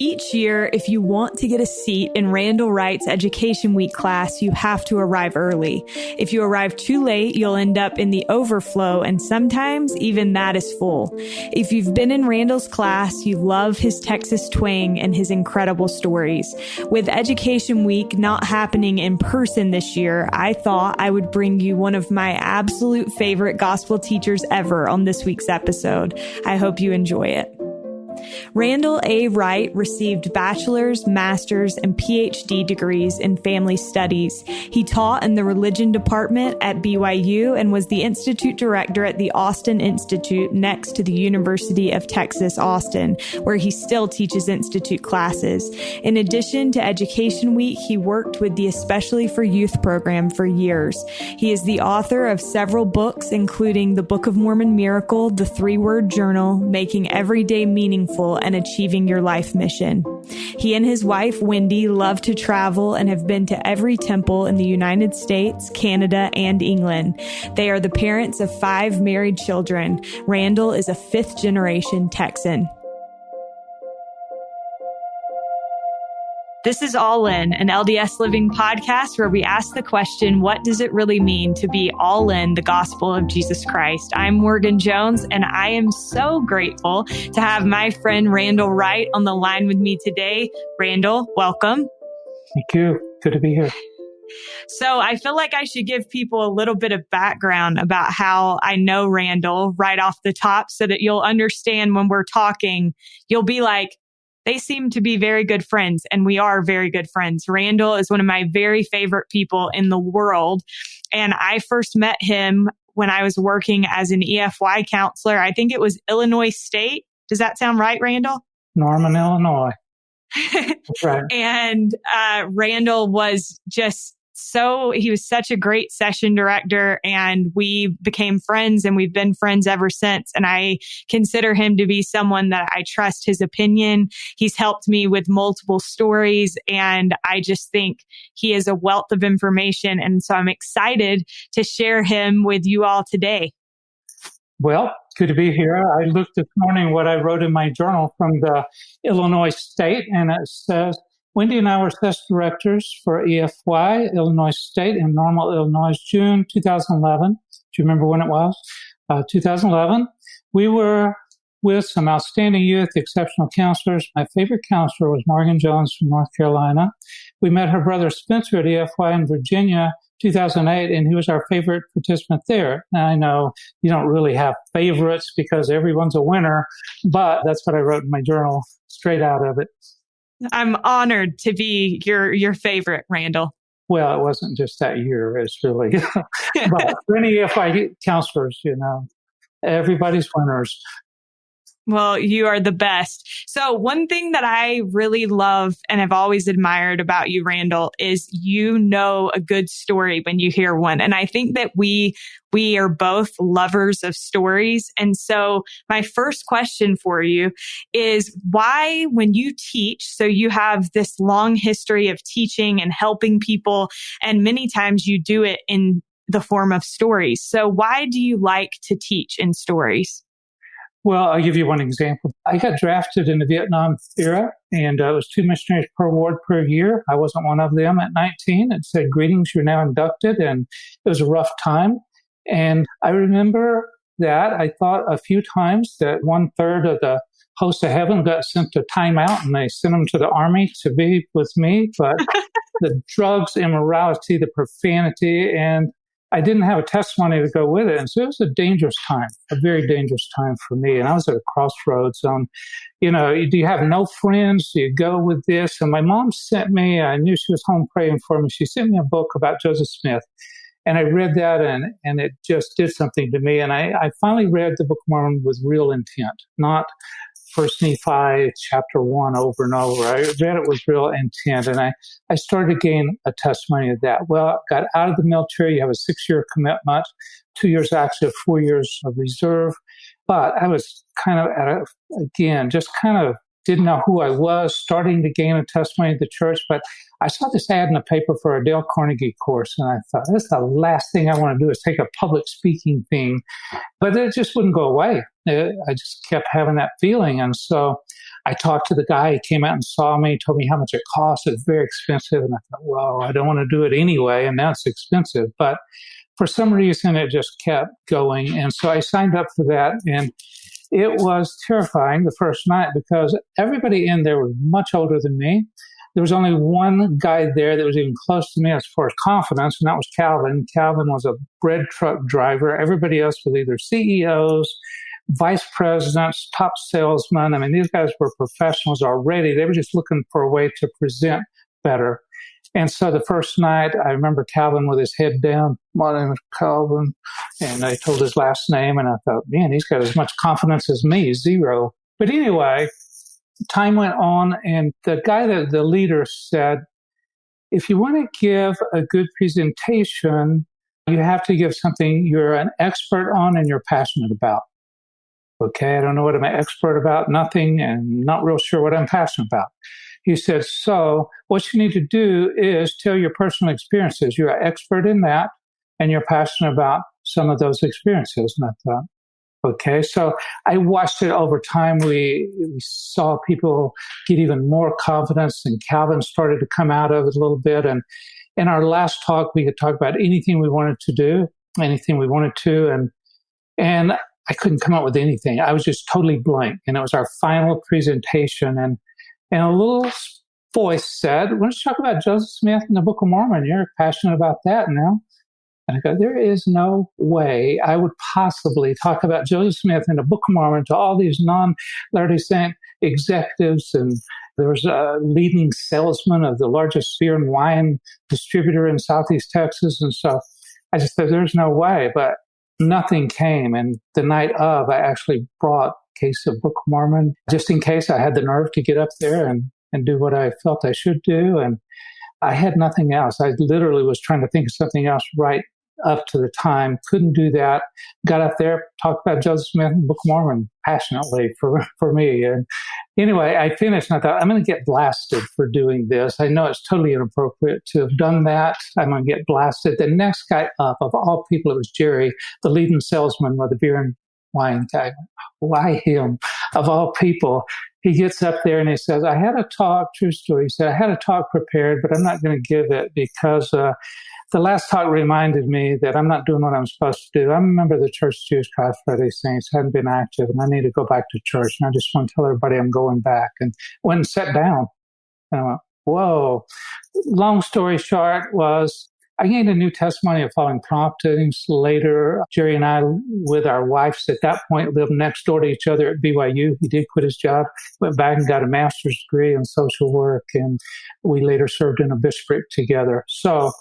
Each year, if you want to get a seat in Randal Wright's Education Week class, you have to arrive early. If you arrive too late, you'll end up in the overflow, and sometimes even that is full. If you've been in Randal's class, you love his Texas twang and his incredible stories. With Education Week not happening in person this year, I thought I would bring you one of my absolute favorite gospel teachers ever on this week's episode. I hope you enjoy it. Randal A. Wright received bachelor's, master's, and PhD degrees in family studies. He taught in the religion department at BYU and was the institute director at the Austin Institute next to the University of Texas, Austin, where he still teaches institute classes. In addition to Education Week, he worked with the Especially for Youth program for years. He is the author of several books, including The Book of Mormon Miracle, The 3-Word Journal, Making Everyday Meaningful, and Achieving Your Life Mission. He and his wife, Wendy, love to travel and have been to every temple in the United States, Canada, and England. They are the parents of 5 married children. Randal is a 5th-generation Texan. This is All In, an LDS Living podcast where we ask the question, what does it really mean to be all in the gospel of Jesus Christ? I'm Morgan Jones, and I am so grateful to have my friend Randal Wright on the line with me today. Randal, welcome. Thank you. Good to be here. So I feel like I should give people a little bit of background about how I know Randal right off the top so that you'll understand when we're talking, you'll be like, they seem to be very good friends, and we are very good friends. Randal is one of my very favorite people in the world, and I first met him when I was working as an EFY counselor. I think it was Illinois State. Does that sound right, Randal? Norman, Illinois. That's right. And Randal was he was such a great session director, and we became friends, and we've been friends ever since. And I consider him to be someone that I trust his opinion. He's helped me with multiple stories, and I just think he is a wealth of information. And so I'm excited to share him with you all today. Well, good to be here. I looked this morning what I wrote in my journal from the Illinois State, and it says, Wendy and I were session directors for EFY, Illinois State in Normal, Illinois, June 2011. Do you remember when it was? 2011. We were with some outstanding youth, exceptional counselors. My favorite counselor was Morgan Jones from North Carolina. We met her brother Spencer at EFY in Virginia, 2008, and he was our favorite participant there. Now, I know you don't really have favorites because everyone's a winner, but that's what I wrote in my journal, straight out of it. I'm honored to be your favorite, Randal. Well, it wasn't just that year. It's really, but for any EFI counselors, everybody's winners. Well, you are the best. So one thing that I really love and have always admired about you, Randal, is you know a good story when you hear one. And I think that we are both lovers of stories. And so my first question for you is why, when you teach, so you have this long history of teaching and helping people, and many times you do it in the form of stories. So why do you like to teach in stories? Well, I'll give you one example. I got drafted in the Vietnam era, and it was 2 missionaries per ward per year. I wasn't one of them at 19. It said, greetings, you're now inducted. And it was a rough time. And I remember that I thought a few times that 1/3 of the host of heaven got sent to timeout, and they sent them to the army to be with me. But the drugs, immorality, the profanity, and I didn't have a testimony to go with it. And so it was a dangerous time, a very dangerous time for me. And I was at a crossroads on, do you have no friends? Do you go with this? And my mom sent me, I knew she was home praying for me. She sent me a book about Joseph Smith. And I read that, and it just did something to me. And I finally read the Book of Mormon with real intent, not First Nephi chapter 1 over and over. I read it with real intent, and I started to gain a testimony of that. Well, I got out of the military. You have a 6-year commitment, 2 years active, 4 years of reserve. But I was kind of just didn't know who I was, starting to gain a testimony of the church. But I saw this ad in the paper for a Dale Carnegie course, and I thought, that's the last thing I want to do is take a public speaking thing. But it just wouldn't go away. I just kept having that feeling. And so I talked to the guy. He came out and saw me, told me how much it cost. It was very expensive. And I thought, well, I don't want to do it anyway. And now it's expensive. But for some reason, it just kept going. And so I signed up for that. And it was terrifying the first night because everybody in there was much older than me. There was only one guy there that was even close to me as far as confidence, and that was Calvin. Calvin was a bread truck driver. Everybody else was either CEOs, vice presidents, top salesmen. I mean, these guys were professionals already. They were just looking for a way to present better. And so the first night, I remember Calvin with his head down. My name is Calvin. And I told his last name, and I thought, man, he's got as much confidence as me, 0. But anyway, time went on, and the guy, the leader, said, if you want to give a good presentation, you have to give something you're an expert on and you're passionate about. Okay, I don't know what I'm an expert about, nothing, and not real sure what I'm passionate about. He said, so what you need to do is tell your personal experiences. You're an expert in that, and you're passionate about some of those experiences. And I thought, okay, so I watched it over time. We saw people get even more confidence, and Calvin started to come out of it a little bit. And in our last talk, we could talk about anything we wanted to do, anything we wanted to, and I couldn't come up with anything. I was just totally blank. And it was our final presentation, and a little voice said, why don't you talk about Joseph Smith and the Book of Mormon? You're passionate about that now. And I go, there is no way I would possibly talk about Joseph Smith and the Book of Mormon to all these non-Latter-day Saint executives. And there was a leading salesman of the largest beer and wine distributor in Southeast Texas. And so I just said, there's no way. But nothing came. And the night of, I actually brought a case of Book of Mormon just in case I had the nerve to get up there and do what I felt I should do. And I had nothing else. I literally was trying to think of something else right up to the time. Couldn't do that. Got up there, talked about Joseph Smith and Book of Mormon passionately for me. And anyway, I finished and I thought, I'm going to get blasted for doing this. I know it's totally inappropriate to have done that. I'm going to get blasted. The next guy up, of all people, it was Jerry, the leading salesman with the beer and wine guy. Why him? Of all people. He gets up there and he says, I had a talk, true story. He said, I had a talk prepared, but I'm not going to give it because the last talk reminded me that I'm not doing what I'm supposed to do. I'm a member of the Church of Jewish Christ Latter-day Saints, hadn't been active, and I need to go back to church. And I just want to tell everybody I'm going back. And went and sat down. And I went, whoa. Long story short was, I gained a new testimony of following promptings. Later, Jerry and I, with our wives at that point, lived next door to each other at BYU. He did quit his job, went back and got a master's degree in social work, and we later served in a bishopric together. So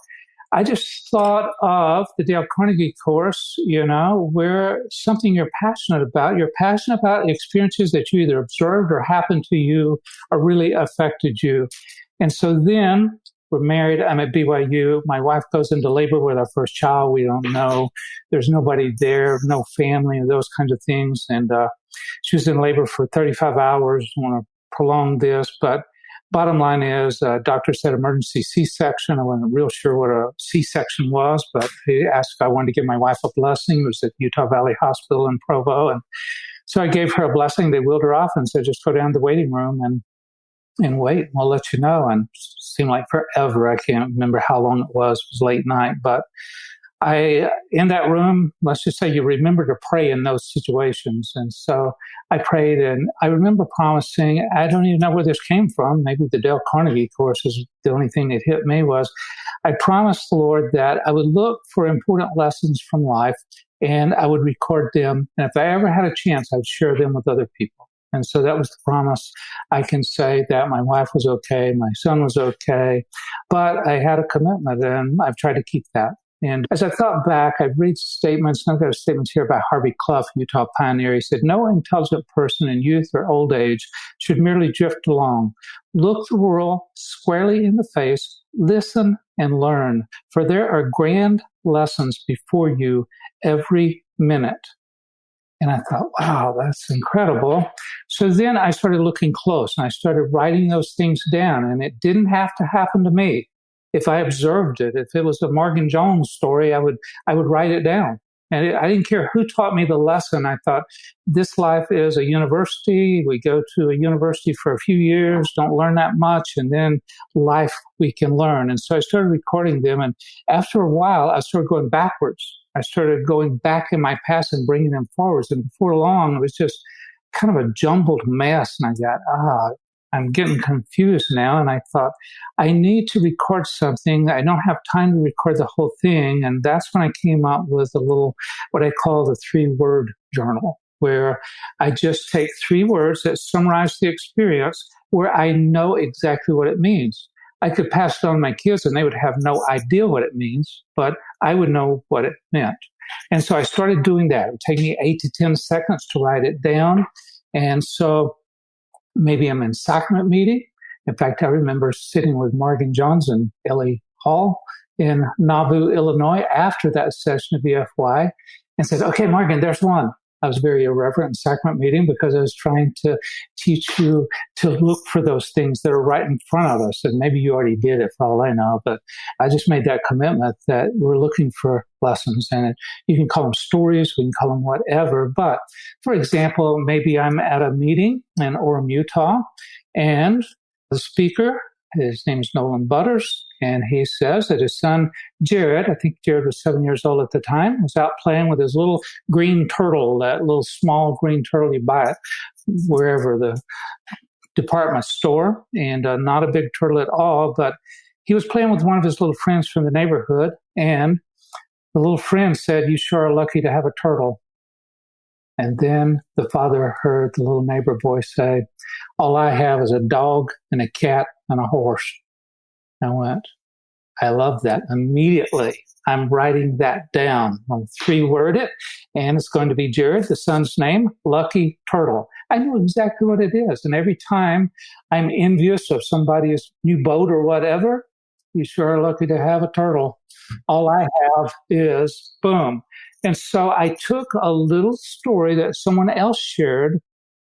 I just thought of the Dale Carnegie course, where something you're passionate about. You're passionate about experiences that you either observed or happened to you or really affected you. And so then we're married. I'm at BYU. My wife goes into labor with our first child. We don't know. There's nobody there, no family, those kinds of things. And she was in labor for 35 hours. I want to prolong this, but bottom line is, doctor said emergency C-section. I wasn't real sure what a C-section was, but he asked if I wanted to give my wife a blessing. It was at Utah Valley Hospital in Provo. And so I gave her a blessing. They wheeled her off and said, just go down to the waiting room and wait. We'll let you know. And it seemed like forever. I can't remember how long it was. It was late night. But in that room, let's just say you remember to pray in those situations. And so I prayed, and I remember promising, I don't even know where this came from. Maybe the Dale Carnegie course is the only thing that hit me. Was I promised the Lord that I would look for important lessons from life and I would record them. And if I ever had a chance, I'd share them with other people. And so that was the promise. I can say that my wife was okay, my son was okay, but I had a commitment, and I've tried to keep that. And as I thought back, I've read statements, and I've got a statement here by Harvey Clough, Utah pioneer. He said, no intelligent person in youth or old age should merely drift along. Look the world squarely in the face, listen and learn, for there are grand lessons before you every minute. And I thought, wow, that's incredible. So then I started looking close, and I started writing those things down, and it didn't have to happen to me. If I observed it, if it was a Morgan Jones story, I would write it down. And I didn't care who taught me the lesson. I thought, this life is a university. We go to a university for a few years, don't learn that much, and then life we can learn. And so I started recording them. And after a while, I started going backwards. I started going back in my past and bringing them forwards. And before long, it was just kind of a jumbled mess. And I got, I'm getting confused now. And I thought, I need to record something. I don't have time to record the whole thing. And that's when I came up with a little, what I call the 3-word journal, where I just take 3 words that summarize the experience where I know exactly what it means. I could pass it on to my kids and they would have no idea what it means, but I would know what it meant. And so I started doing that. It would take me 8 to 10 seconds to write it down. And so maybe I'm in sacrament meeting. In fact, I remember sitting with Morgan Jones and Ellie Hall in Nauvoo, Illinois, after that session of EFY and said, okay, Morgan, there's one. I was very irreverent in sacrament meeting because I was trying to teach you to look for those things that are right in front of us. And maybe you already did it for all I know, but I just made that commitment that we're looking for lessons. And you can call them stories, we can call them whatever. But for example, maybe I'm at a meeting in Orem, Utah, and the speaker, his name is Nolan Butters, and he says that his son, Jared, I think Jared was 7 years old at the time, was out playing with his little green turtle, that little small green turtle you buy it wherever, the department store, and not a big turtle at all, but he was playing with one of his little friends from the neighborhood, and the little friend said, you sure are lucky to have a turtle. And then the father heard the little neighbor boy say, all I have is a dog and a cat and a horse. I went, I love that. Immediately, I'm writing that down. I'll 3-word it, and it's going to be Jared, the son's name, Lucky Turtle. I know exactly what it is. And every time I'm envious of somebody's new boat or whatever, you sure are lucky to have a turtle. All I have is boom. And so I took a little story that someone else shared,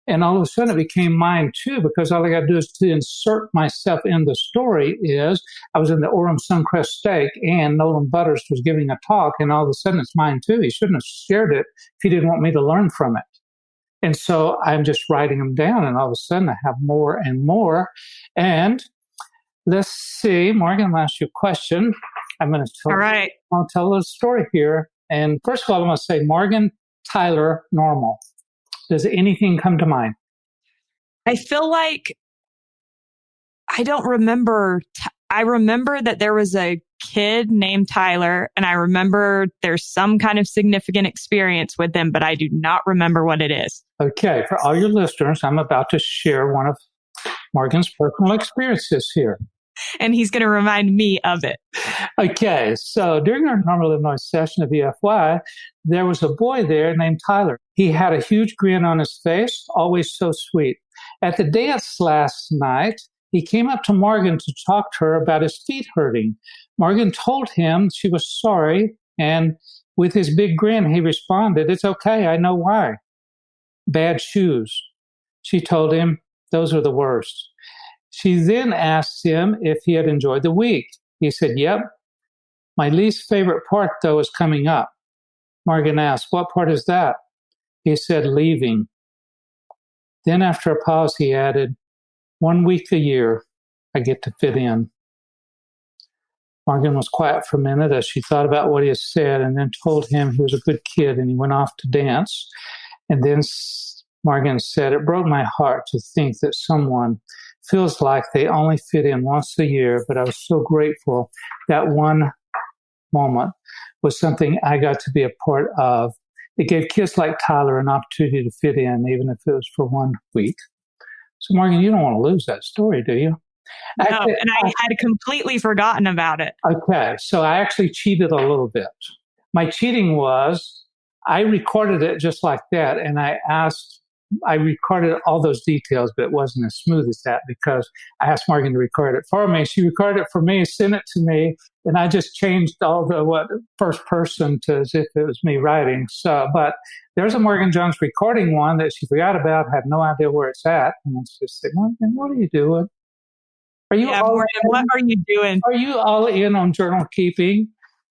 and all of a sudden it became mine too, because all I got to do is to insert myself in the story. Is I was in the Orem Suncrest Steak, and Nolan Butters was giving a talk, and all of a sudden it's mine too. He shouldn't have shared it if he didn't want me to learn from it. And so I'm just writing them down, and all of a sudden I have more and more. And let's see, Morgan, I'll ask you a question. I'm going to tell, all right. I'll tell a little story here. And first of all, I'm going to say Morgan Tyler Normal. Does anything come to mind? I feel like I don't remember. I remember that there was a kid named Tyler, and I remember there's some kind of significant experience with them, but I do not remember what it is. Okay, for all your listeners, I'm about to share one of Morgan's personal experiences here. And he's going to remind me of it. Okay, so during our Normal Illinois session of EFY, there was a boy there named Tyler. He had a huge grin on his face, always so sweet. At the dance last night, he came up to Morgan to talk to her about his feet hurting. Morgan told him she was sorry, and with his big grin, he responded, it's okay, I know why. Bad shoes. She told him, those are the worst. She then asked him if he had enjoyed the week. He said, yep. My least favorite part, though, is coming up. Morgan asked, what part is that? He said, leaving. Then after a pause, he added, 1 week a year, I get to fit in. Morgan was quiet for a minute as she thought about what he had said, and then told him he was a good kid and he went off to dance. And then Morgan said, it broke my heart to think that someone feels like they only fit in once a year, but I was so grateful that one moment was something I got to be a part of. It gave kids like Tyler an opportunity to fit in, even if it was for 1 week. So, Morgan, you don't want to lose that story, do you? No, and I had completely forgotten about it. Okay, so I actually cheated a little bit. My cheating was I recorded it just like that, and I recorded all those details, but it wasn't as smooth as that because I asked Morgan to record it for me. She recorded it for me, sent it to me, and I just changed all the first person to as if it was me writing. So, but there's a Morgan Jones recording one that she forgot about, had no idea where it's at. And I just said, Morgan, what are you doing? Morgan, what are you doing? Are you all in on journal keeping?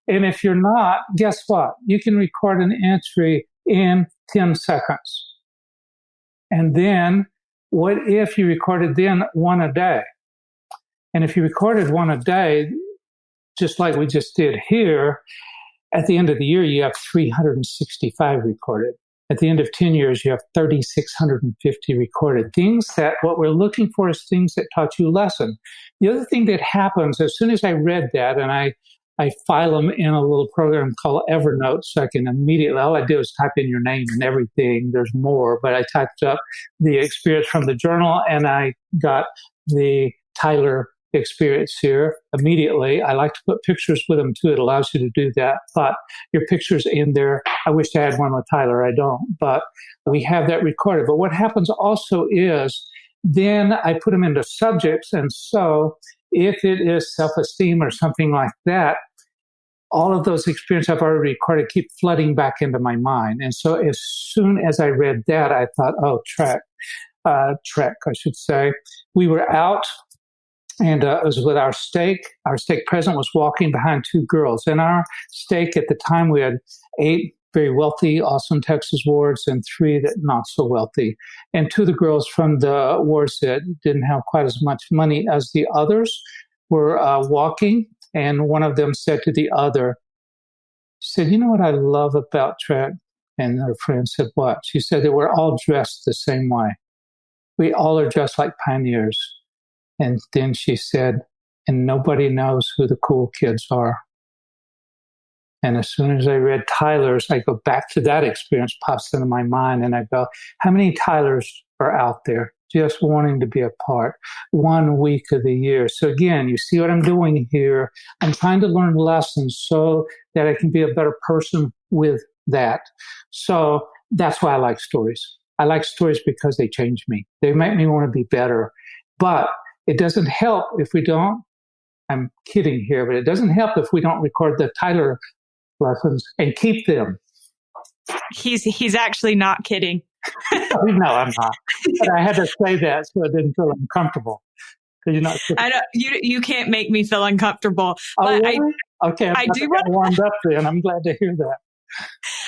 And if you're not, guess what? You can record an entry in 10 seconds. And then what if you recorded then one a day? And if you recorded one a day, just like we just did here, at the end of the year, you have 365 recorded. At the end of 10 years, you have 3,650 recorded. Things that what we're looking for is things that taught you a lesson. The other thing that happens, as soon as I read that, and I file them in a little program called Evernote, so I can immediately, all I do is type in your name and everything. There's more, but I typed up the experience from the journal, and I got the Tyler experience here immediately. I like to put pictures with them too. It allows you to do that. But your picture's in there. I wish I had one with Tyler. I don't. But we have that recorded. But what happens also is then I put them into subjects. And so if it is self-esteem or something like that, all of those experiences I've already recorded keep flooding back into my mind. And so as soon as I read that, I thought, oh, Trek, I should say. We were out, and it was with our stake. Our stake president was walking behind two girls. And our stake at the time, we had 8 very wealthy Austin, Texas wards and 3 that not so wealthy. And 2 of the girls from the wards that didn't have quite as much money as the others were walking. And one of them said to the other, she said, you know what I love about Trek? And her friend said, what? She said that we're all dressed the same way. We all are dressed like pioneers. And then she said, and nobody knows who the cool kids are. And as soon as I read Tyler's, I go back to that experience, pops into my mind, and I go, how many Tylers are out there just wanting to be a part 1 week of the year? So again, you see what I'm doing here. I'm trying to learn lessons so that I can be a better person with that. So that's why I like stories. I like stories because they change me. They make me want to be better. But it doesn't help if we don't, I'm kidding here, but it doesn't help if we don't record the Tyler lessons and keep them. He's actually not kidding. No, I'm not. But I had to say that so I didn't feel uncomfortable. You're not I don't. You can't make me feel uncomfortable. Oh, But really? Okay, I do want warmed up then. I'm glad to hear that.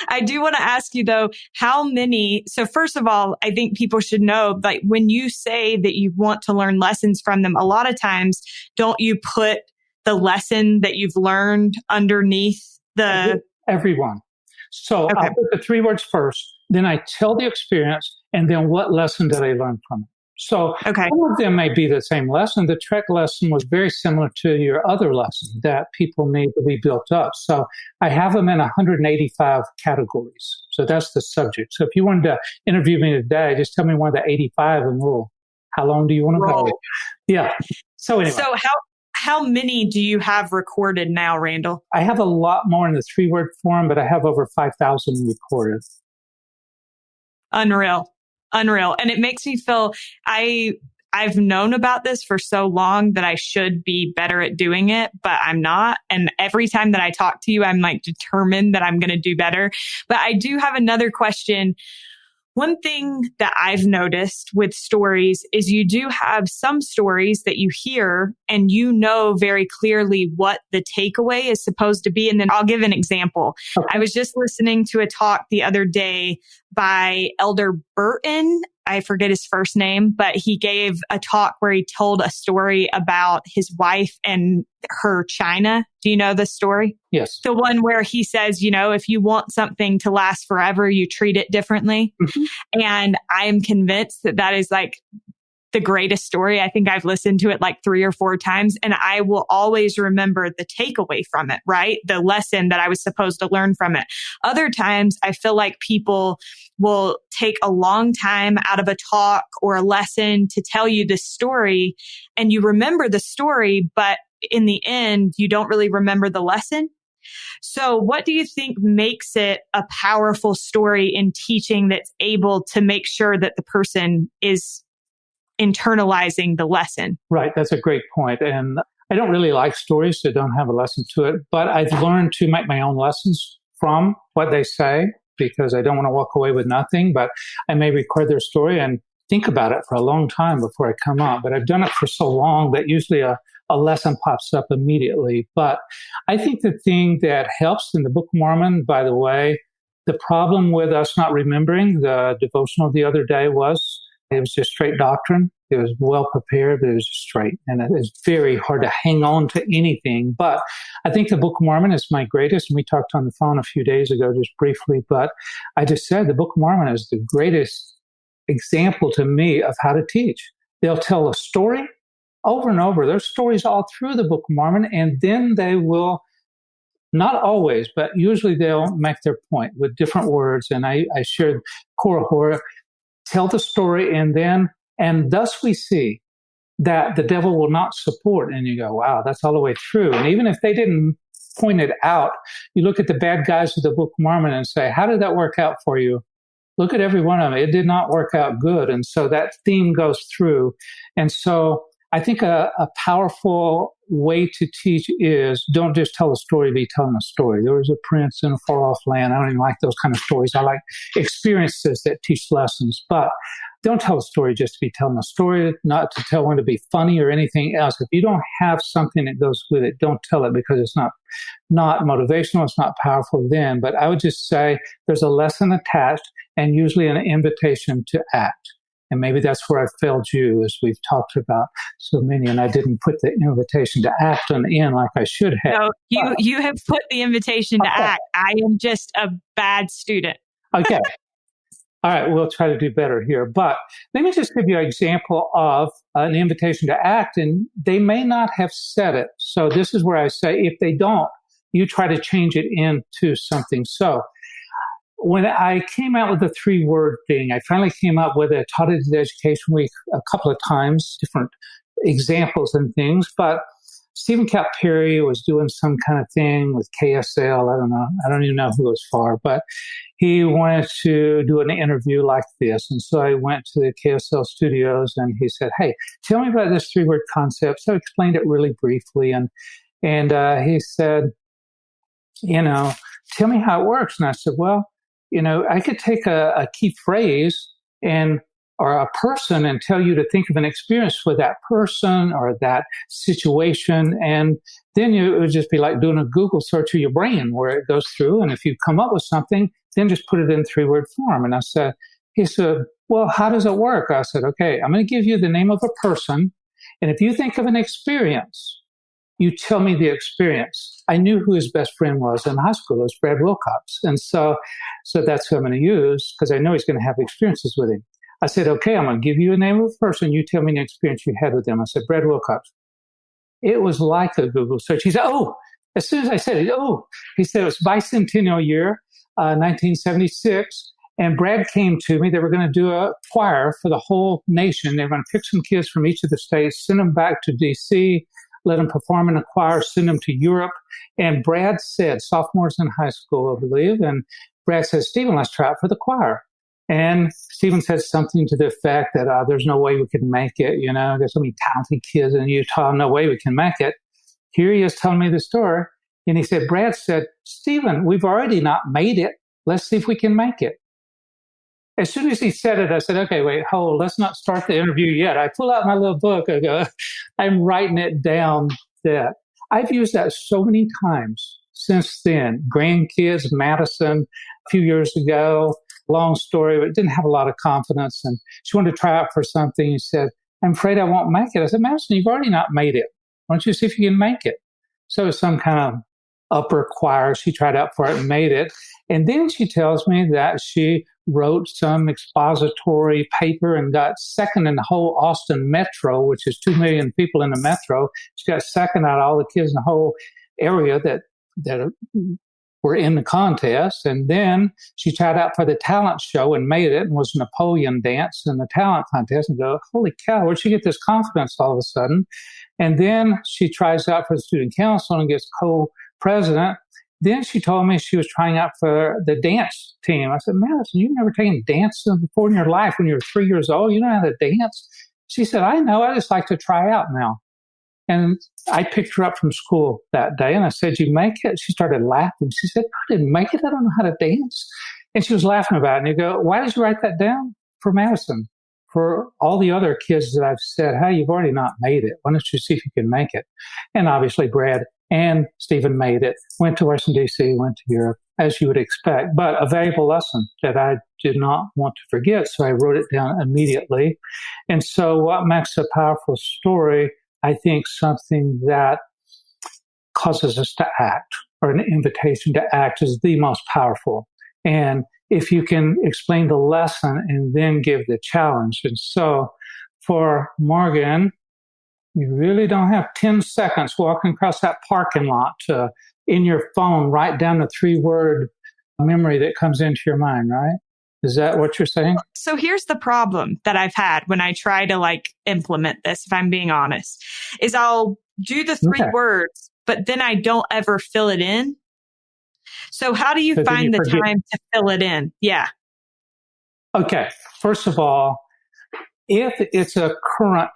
I do want to ask you though, how many, so first of all, I think people should know, like when you say that you want to learn lessons from them, a lot of times, don't you put the lesson that you've learned underneath the... Everyone. So okay. I'll put the 3 words first, then I tell the experience, and then what lesson did I learn from it? So some of them may be the same lesson. The Trek lesson was very similar to your other lesson that people need to be built up. So I have them in 185 categories. So that's the subject. So if you wanted to interview me today, just tell me one of the 85 and we'll, how long do you want to go? Yeah. So anyway. So how many do you have recorded now, Randal? I have a lot more in the 3-word form, but I have over 5,000 recorded. Unreal. And it makes me feel, I've known about this for so long that I should be better at doing it, but I'm not. And every time that I talk to you, I'm like determined that I'm going to do better. But I do have another question. One thing that I've noticed with stories is you do have some stories that you hear and you know very clearly what the takeaway is supposed to be. And then I'll give an example. Okay. I was just listening to a talk the other day by Elder Burton. I forget his first name, but he gave a talk where he told a story about his wife and her china. Do you know the story? Yes. The one where he says, you know, if you want something to last forever, you treat it differently. Mm-hmm. And I am convinced that that is like the greatest story. I think I've listened to it like 3 or 4 times, and I will always remember the takeaway from it, right? The lesson that I was supposed to learn from it. Other times, I feel like people will take a long time out of a talk or a lesson to tell you the story, and you remember the story, but in the end, you don't really remember the lesson. So what do you think makes it a powerful story in teaching that's able to make sure that the person is internalizing the lesson? Right. That's a great point. And I don't really like stories that don't have a lesson to it, but I've learned to make my own lessons from what they say because I don't want to walk away with nothing, but I may record their story and think about it for a long time before I come up. But I've done it for so long that usually a a lesson pops up immediately. But I think the thing that helps in the Book of Mormon, by the way, the problem with us not remembering the devotional the other day was it was just straight doctrine. It was well prepared, but it was straight. And it is very hard to hang on to anything. But I think the Book of Mormon is my greatest. And we talked on the phone a few days ago just briefly. But I just said the Book of Mormon is the greatest example to me of how to teach. They'll tell a story over and over. There's stories all through the Book of Mormon. And then they will, not always, but usually they'll make their point with different words. And I shared Korihor, tell the story, and thus we see that the devil will not support. And you go, wow, that's all the way through. And even if they didn't point it out, you look at the bad guys of the Book of Mormon and say, how did that work out for you? Look at every one of them. It did not work out good. And so that theme goes through. And so I think a powerful way to teach is don't just tell a story, be telling a story. There was a prince in a far-off land. I don't even like those kind of stories. I like experiences that teach lessons. But don't tell a story just to be telling a story, not to tell one to be funny or anything else. If you don't have something that goes with it, don't tell it because it's not motivational, it's not powerful then. But I would just say there's a lesson attached and usually an invitation to act. And maybe that's where I failed you, as we've talked about so many, and I didn't put the invitation to act on the end like I should have. No, you have put the invitation to act. I am just a bad student. Okay. All right, we'll try to do better here. But let me just give you an example of an invitation to act, and they may not have said it. So this is where I say, if they don't, you try to change it into something. So when I came out with the 3-word thing, I finally came up with it, taught it at Education Week a couple of times, different examples and things. But Stephen Cap Perry was doing some kind of thing with KSL. I don't know. I don't even know who it was for, but he wanted to do an interview like this. And so I went to the KSL studios and he said, hey, tell me about this 3-word concept. So I explained it really briefly. And he said, tell me how it works. And I said, well, I could take a key phrase or a person and tell you to think of an experience with that person or that situation. And then it would just be like doing a Google search of your brain where it goes through. And if you come up with something, then just put it in 3-word form. And he said, well, how does it work? I said, okay, I'm going to give you the name of a person. And if you think of an experience, you tell me the experience. I knew who his best friend was in high school. It was Brad Wilcox. And so that's who I'm going to use because I know he's going to have experiences with him. I said, okay, I'm going to give you a name of a person. You tell me an experience you had with them. I said, Brad Wilcox. It was like a Google search. He said, as soon as I said it, he said it was bicentennial year, 1976. And Brad came to me. They were going to do a choir for the whole nation. They were going to pick some kids from each of the states, send them back to D.C., let them perform in a choir, send them to Europe. And Brad said, sophomores in high school, I believe, and Brad said, Stephen, let's try out for the choir. And Stephen said something to the effect that there's no way we could make it. There's so many talented kids in Utah, no way we can make it. Here he is telling me the story. And he said, Brad said, Stephen, we've already not made it. Let's see if we can make it. As soon as he said it, I said, okay, wait, hold, let's not start the interview yet. I pull out my little book. I go, I'm writing it down. That I've used that so many times since then. Grandkids, Madison, a few years ago, long story, but didn't have a lot of confidence. And she wanted to try out for something. He said, I'm afraid I won't make it. I said, Madison, you've already not made it. Why don't you see if you can make it? So it was some kind of upper choir. She tried out for it and made it. And then she tells me that she wrote some expository paper and got second in the whole Austin metro, which is 2 million people in the metro. She got second out of all the kids in the whole area that were in the contest. And then she tried out for the talent show and made it and was Napoleon dance in the talent contest and go, holy cow, where'd she get this confidence all of a sudden? And then she tries out for the student council and gets co-president. Then she told me she was trying out for the dance team. I said, Madison, you've never taken dance before in your life when you were 3 years old. You know how to dance? She said, I know. I just like to try out now. And I picked her up from school that day and I said, you make it? She started laughing. She said, I didn't make it. I don't know how to dance. And she was laughing about it. And you go, why did you write that down? For Madison. for all the other kids that I've said, hey, you've already not made it. Why don't you see if you can make it? And obviously Brad and Stephen made it, went to Washington, D.C., went to Europe, as you would expect, but a valuable lesson that I did not want to forget. So I wrote it down immediately. And so what makes a powerful story, I think something that causes us to act, or an invitation to act, is the most powerful. And if you can explain the lesson and then give the challenge. And so for Morgan, you really don't have 10 seconds walking across that parking lot to, in your phone, write down the 3-word memory that comes into your mind, right? Is that what you're saying? So here's the problem that I've had when I try to implement this, if I'm being honest, is I'll do the 3 words, but then I don't ever fill it in. So how do you find the time to fill it in? Yeah. Okay. First of all, if it's a current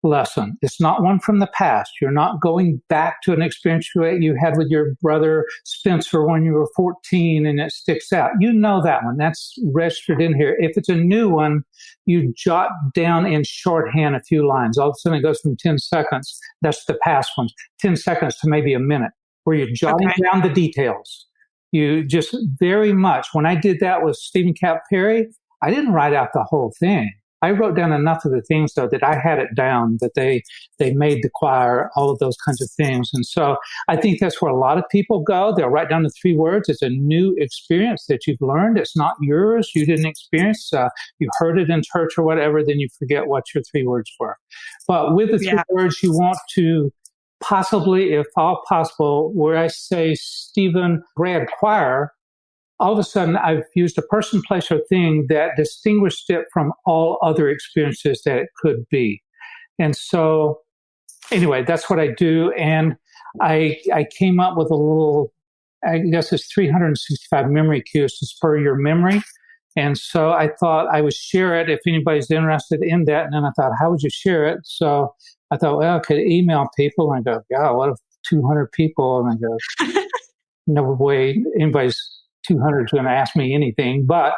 lesson, it's not one from the past. You're not going back to an experience you had with your brother Spencer when you were 14 and it sticks out. You know that one. That's registered in here. If it's a new one, you jot down in shorthand a few lines. All of a sudden it goes from 10 seconds. That's the past ones. 10 seconds to maybe a minute, where you're jotting down the details. You just very much, when I did that with Stephen Cap Perry, I didn't write out the whole thing. I wrote down enough of the things, though, that I had it down, that they made the choir, all of those kinds of things. And so I think that's where a lot of people go. They'll write down the 3 words. It's a new experience that you've learned. It's not yours. You didn't experience. You heard it in church or whatever, then you forget what your 3 words were. But with the 3 words, you want to possibly, if all possible, where I say Stephen Brad choir, all of a sudden I've used a person, place, or thing that distinguished it from all other experiences that it could be. And so anyway, that's what I do. And I came up with a little, I guess it's 365 memory cues to spur your memory. And so I thought I would share it if anybody's interested in that. And then I thought, how would you share it? So I thought, well, I could email people. And I go, God, what if 200 people? And I go, no way anybody's 200 is going to ask me anything. But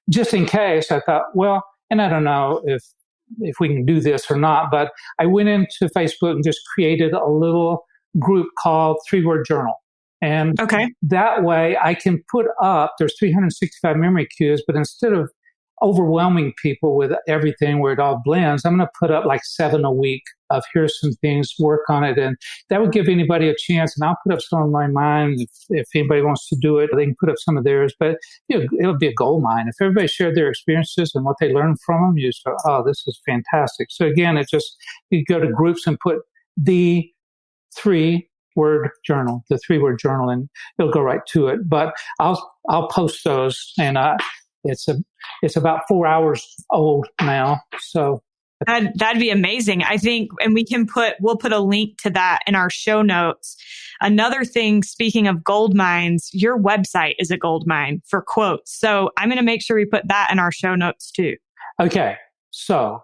just in case, I thought, well, and I don't know if we can do this or not, but I went into Facebook and just created a little group called 3-Word Journal. And that way I can put up, there's 365 memory cues, but instead of overwhelming people with everything where it all blends, I'm going to put up 7 a week of here's some things, work on it. And that would give anybody a chance. And I'll put up some of my mine. If anybody wants to do it, they can put up some of theirs. But it'll be a gold mine. If everybody shared their experiences and what they learned from them, you just go, oh, this is fantastic. So again, you go to groups and put the 3-word journal, the 3-word journal, and it'll go right to it. But I'll post those, and it's about 4 hours old now. So that'd be amazing. I think, and we'll put a link to that in our show notes. Another thing, speaking of gold mines, your website is a gold mine for quotes. So I'm going to make sure we put that in our show notes too. Okay. So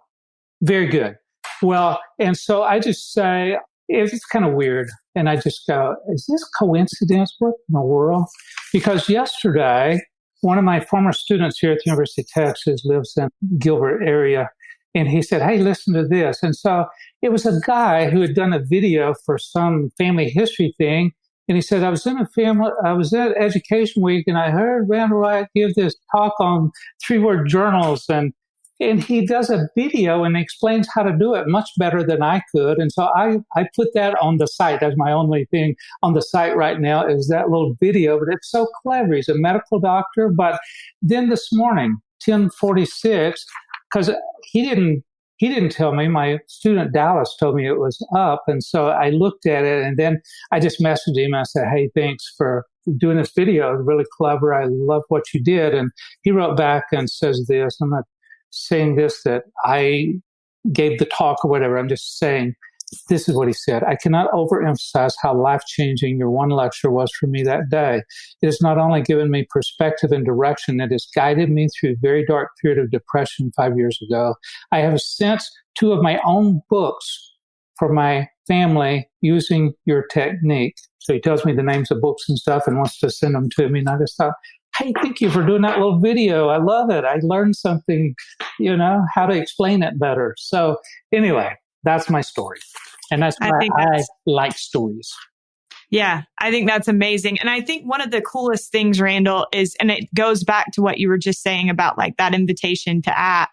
very good. Well, and so I just say, it's kind of weird. And I just go, is this coincidence? What in the world? Because yesterday, one of my former students here at the University of Texas lives in Gilbert area. And he said, hey, listen to this. And so it was a guy who had done a video for some family history thing. And he said, I was at Education Week and I heard Randal Wright give this talk on 3-word journals. And he does a video and explains how to do it much better than I could. And so I put that on the site. That's my only thing on the site right now is that little video. But it's so clever. He's a medical doctor. But then this morning, 10:46, because he didn't tell me. My student Dallas told me it was up. And so I looked at it and then I just messaged him. I said, hey, thanks for doing this video. It's really clever. I love what you did. And he wrote back and says this. I'm not saying this that I gave the talk or whatever. I'm just saying this is what he said. I cannot overemphasize how life-changing your one lecture was for me that day. It has not only given me perspective and direction, it has guided me through a very dark period of depression 5 years ago. I have sent 2 of my own books for my family using your technique. So he tells me the names of books and stuff and wants to send them to me. And I just thought, hey, thank you for doing that little video. I love it. I learned something, how to explain it better. So anyway, that's my story. And that's why I like stories. Yeah, I think that's amazing. And I think one of the coolest things, Randal, is, and it goes back to what you were just saying about like that invitation to act.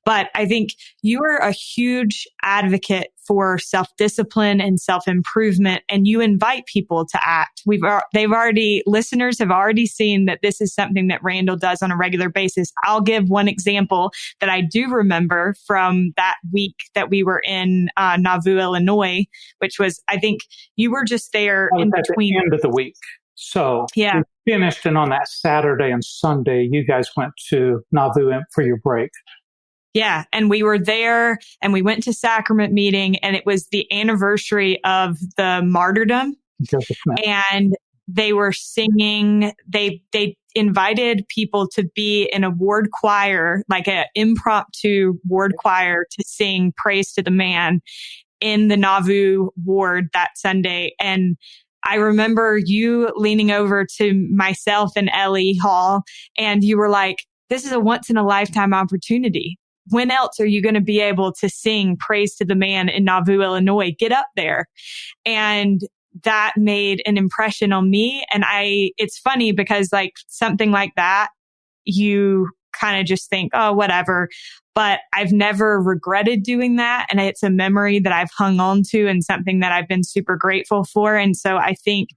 But I think you are a huge advocate for self-discipline and self-improvement, and you invite people to act. Listeners have already seen that this is something that Randal does on a regular basis. I'll give one example that I do remember from that week that we were in Nauvoo, Illinois, which was, I think you were just there in between. At the end of the week. So yeah. We finished, and on that Saturday and Sunday, you guys went to Nauvoo for your break. Yeah. And we were there and we went to sacrament meeting, and it was the anniversary of the martyrdom. And they were singing, they invited people to be in a ward choir, like an impromptu ward choir, to sing Praise to the Man in the Nauvoo ward that Sunday. And I remember you leaning over to myself and Ellie Hall, and you were like, this is a once in a lifetime opportunity. When else are you going to be able to sing Praise to the Man in Nauvoo, Illinois? Get up there. And that made an impression on me. And it's funny because like something like that, you kind of just think, oh, whatever. But I've never regretted doing that. And it's a memory that I've hung on to and something that I've been super grateful for. And so I think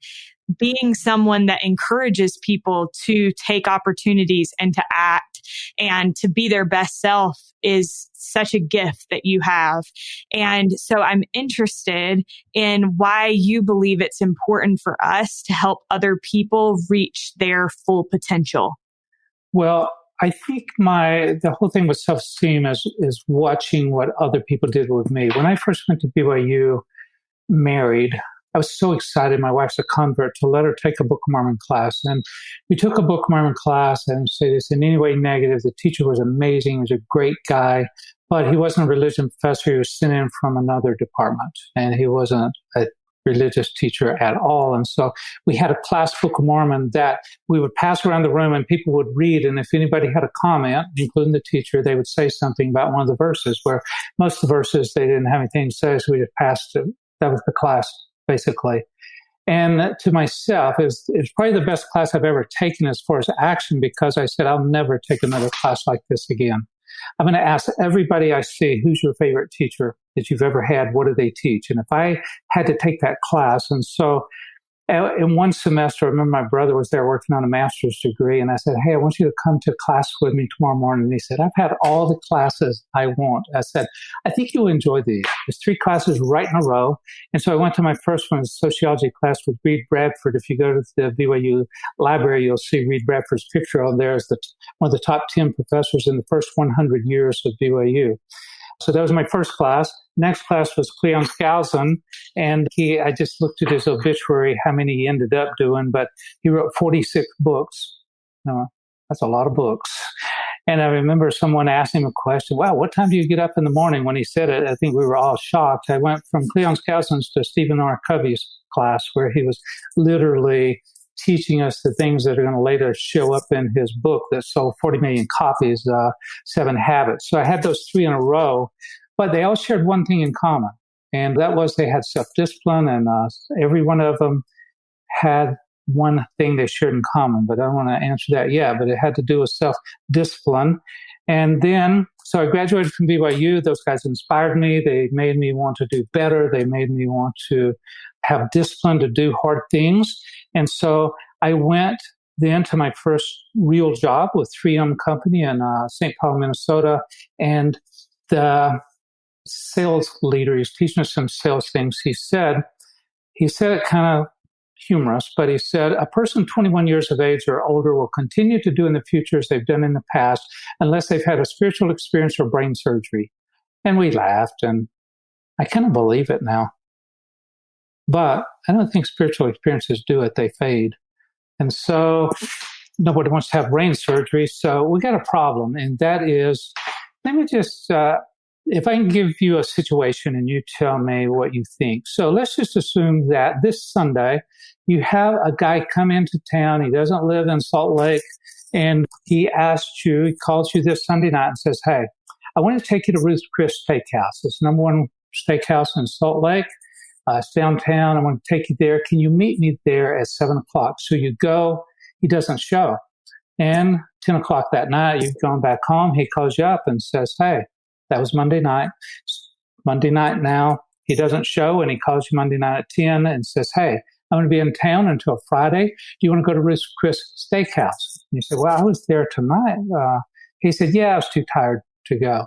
being someone that encourages people to take opportunities and to act and to be their best self is such a gift that you have. And so I'm interested in why you believe it's important for us to help other people reach their full potential. Well, I think the whole thing with self-esteem is watching what other people did with me. When I first went to BYU married, I was so excited. My wife's a convert, to let her take a Book of Mormon class. And we took a Book of Mormon class. I don't say this in any way negative. The teacher was amazing. He was a great guy, but he wasn't a religion professor. He was sent in from another department, and he wasn't a religious teacher at all. And so we had a class Book of Mormon that we would pass around the room and people would read. And if anybody had a comment, including the teacher, they would say something about one of the verses, where most of the verses, they didn't have anything to say. So we just passed it. That was the class, basically. And to myself, it was probably the best class I've ever taken as far as action, because I said, I'll never take another class like this again. I'm going to ask everybody I see, who's your favorite teacher that you've ever had? What do they teach? And if I had to take that class, and so in one semester, I remember my brother was there working on a master's degree, and I said, hey, I want you to come to class with me tomorrow morning. And he said, I've had all the classes I want. I said, I think you'll enjoy these. There's 3 classes right in a row. And so I went to my first one, a sociology class with Reed Bradford. If you go to the BYU library, you'll see Reed Bradford's picture on there as one of the top 10 professors in the first 100 years of BYU. So that was my first class. Next class was Cleon Skousen, and I just looked at his obituary, how many he ended up doing, but he wrote 46 books. That's a lot of books. And I remember someone asked him a question, wow, what time do you get up in the morning? When he said it, I think we were all shocked. I went from Cleon Skousen's to Stephen R. Covey's class, where he was literally teaching us the things that are going to later show up in his book that sold 40 million copies, 7 Habits. So I had those 3 in a row, but they all shared one thing in common, and that was they had self-discipline, and every one of them had one thing they shared in common, but I don't want to answer that yet, but it had to do with self-discipline. And then, so I graduated from BYU. Those guys inspired me. They made me want to do better. They made me want to have discipline to do hard things. And so I went then to my first real job with 3M Company in St. Paul, Minnesota. And the sales leader, he's teaching us some sales things. He said it kind of humorous, but he said, a person 21 years of age or older will continue to do in the future as they've done in the past, unless they've had a spiritual experience or brain surgery. And we laughed, and I kind of believe it now. But I don't think spiritual experiences do it. They fade. And so nobody wants to have brain surgery. So we got a problem. And that is, let me just if I can give you a situation and you tell me what you think. So let's just assume that this Sunday you have a guy come into town. He doesn't live in Salt Lake. And he calls you this Sunday night and says, hey, I want to take you to Ruth's Chris Steakhouse. It's the #1 steakhouse in Salt Lake. It's downtown. I want to take you there. Can you meet me there at 7 o'clock? So you go. He doesn't show. And 10 o'clock that night, you've gone back home. He calls you up and says, hey, that was Monday night. Monday night now. He doesn't show, and he calls you Monday night at 10 and says, hey, I'm going to be in town until Friday. Do you want to go to Ruth's Chris Steakhouse? And you say, well, I was there tonight. He said, yeah, I was too tired to go.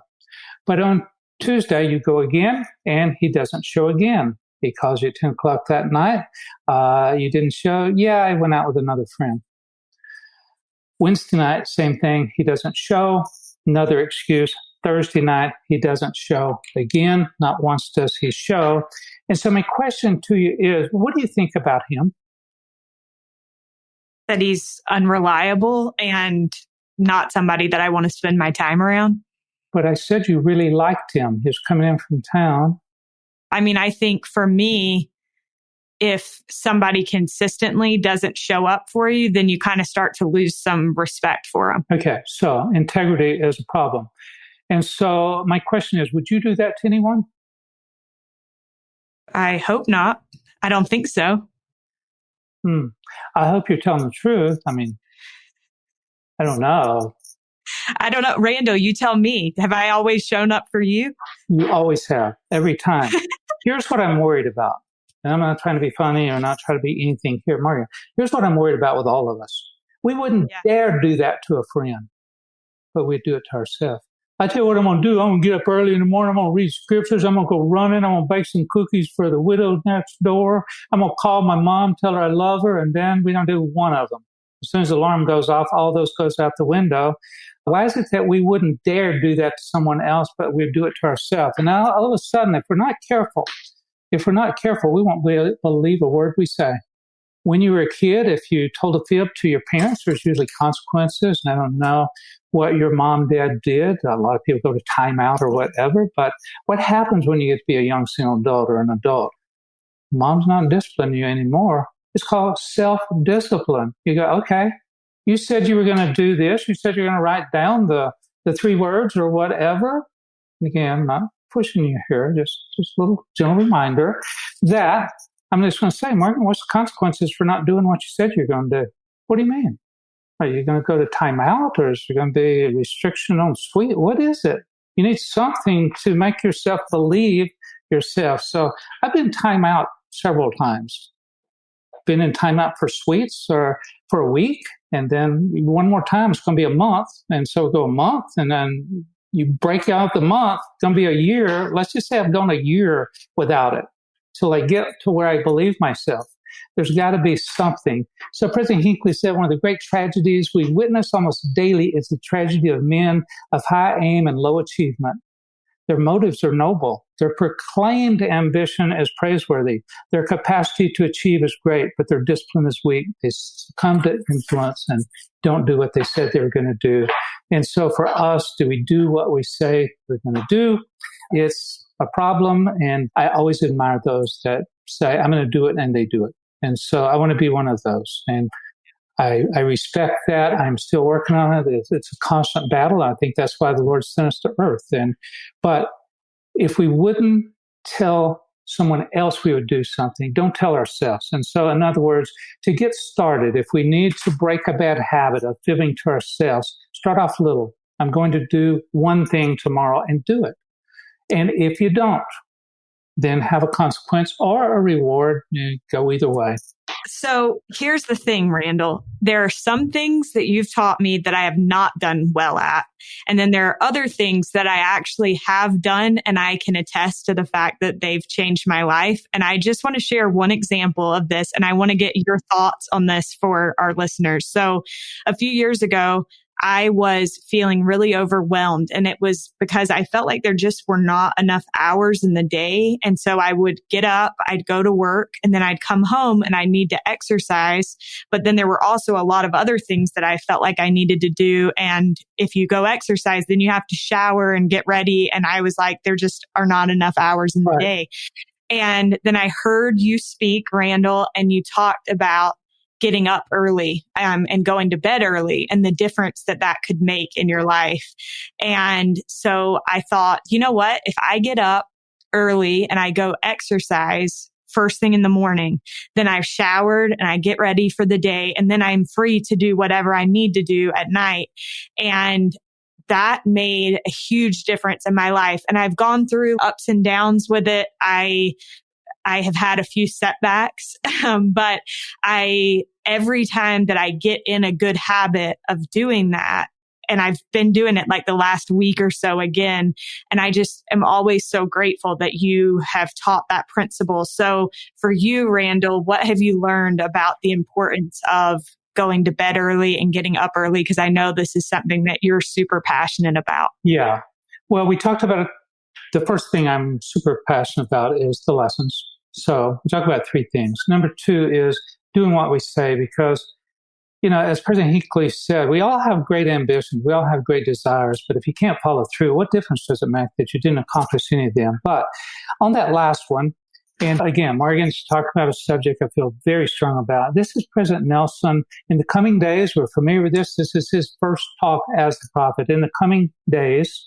But on Tuesday, you go again, and he doesn't show again. He calls you at 10 o'clock that night. You didn't show. Yeah, I went out with another friend. Wednesday night, same thing. He doesn't show. Another excuse. Thursday night, he doesn't show again. Not once does he show. And so my question to you is, what do you think about him? That he's unreliable and not somebody that I want to spend my time around. But I said you really liked him. He was coming in from town. I mean, I think for me, if somebody consistently doesn't show up for you, then you kind of start to lose some respect for them. Okay, so integrity is a problem. And so my question is, would you do that to anyone? I hope not. I don't think so. I hope you're telling the truth. I mean, I don't know. I don't know. Randall, you tell me. Have I always shown up for you? You always have, every time. Here's what I'm worried about. And I'm not trying to be funny or not try to be anything here, Mario. Here's what I'm worried about with all of us. We wouldn't dare do that to a friend, but we'd do it to ourselves. I tell you what I'm going to do. I'm going to get up early in the morning. I'm going to read scriptures. I'm going to go running. I'm going to bake some cookies for the widow next door. I'm going to call my mom, tell her I love her, and then we don't do one of them. As soon as the alarm goes off, all those goes out the window. Why is it that we wouldn't dare do that to someone else, but we'd do it to ourselves? And now all of a sudden, if we're not careful, we won't believe a word we say. When you were a kid, if you told a fib to your parents, there's usually consequences. And I don't know what your mom, dad did. A lot of people go to timeout or whatever. But what happens when you get to be a young single adult or an adult? Mom's not disciplining you anymore. It's called self-discipline. You go, okay, you said you were going to do this. You said you're going to write down the 3 words or whatever. Again, I'm not pushing you here, just a little gentle reminder that I'm just going to say, Martin, what's the consequences for not doing what you said you're going to do? What do you mean? Are you going to go to timeout, or is there going to be a restriction on sweet? What is it? You need something to make yourself believe yourself. So I've been timeout several times. Been in timeout for sweets or for a week, and then one more time it's going to be a month, and so we'll go a month, and then you break out the month. It's going to be a year. Let's just say I've gone a year without it till I get to where I believe myself. There's got to be something. So President Hinckley said one of the great tragedies we witness almost daily is the tragedy of men of high aim and low achievement. Their motives are noble. Their proclaimed ambition is praiseworthy. Their capacity to achieve is great, but their discipline is weak. They succumb to influence and don't do what they said they were going to do. And so for us, do we do what we say we're going to do? It's a problem. And I always admire those that say, I'm going to do it, and they do it. And so I want to be one of those. And I respect that. I'm still working on it. It's a constant battle. I think that's why the Lord sent us to earth. But if we wouldn't tell someone else we would do something, don't tell ourselves. And so, in other words, to get started, if we need to break a bad habit of fibbing to ourselves, start off little. I'm going to do one thing tomorrow, and do it. And if you don't, then have a consequence or a reward. You go either way. So here's the thing, Randall. There are some things that you've taught me that I have not done well at. And then there are other things that I actually have done, and I can attest to the fact that they've changed my life. And I just want to share one example of this, and I want to get your thoughts on this for our listeners. So a few years ago, I was feeling really overwhelmed. And it was because I felt like there just were not enough hours in the day. And so I would get up, I'd go to work, and then I'd come home and I need to exercise. But then there were also a lot of other things that I felt like I needed to do. And if you go exercise, then you have to shower and get ready. And I was like, there just are not enough hours in the day. And then I heard you speak, Randal, and you talked about getting up early and going to bed early and the difference that that could make in your life. And so I thought, you know what? If I get up early and I go exercise first thing in the morning, then I've showered and I get ready for the day, and then I'm free to do whatever I need to do at night. And that made a huge difference in my life. And I've gone through ups and downs with it. I have had a few setbacks, but every time that I get in a good habit of doing that, and I've been doing it like the last week or so again, and I just am always so grateful that you have taught that principle. So for you, Randal, what have you learned about the importance of going to bed early and getting up early? Because I know this is something that you're super passionate about. Yeah. Well, we talked about it. The first thing I'm super passionate about is the lessons. So we talk about three things. Number two is doing what we say, because, as President Hinckley said, we all have great ambitions. We all have great desires. But if you can't follow through, what difference does it make that you didn't accomplish any of them? But on that last one, and again, Morgan's talking about a subject I feel very strong about. This is President Nelson. In the coming days, we're familiar with this. This is his first talk as the prophet. In the coming days,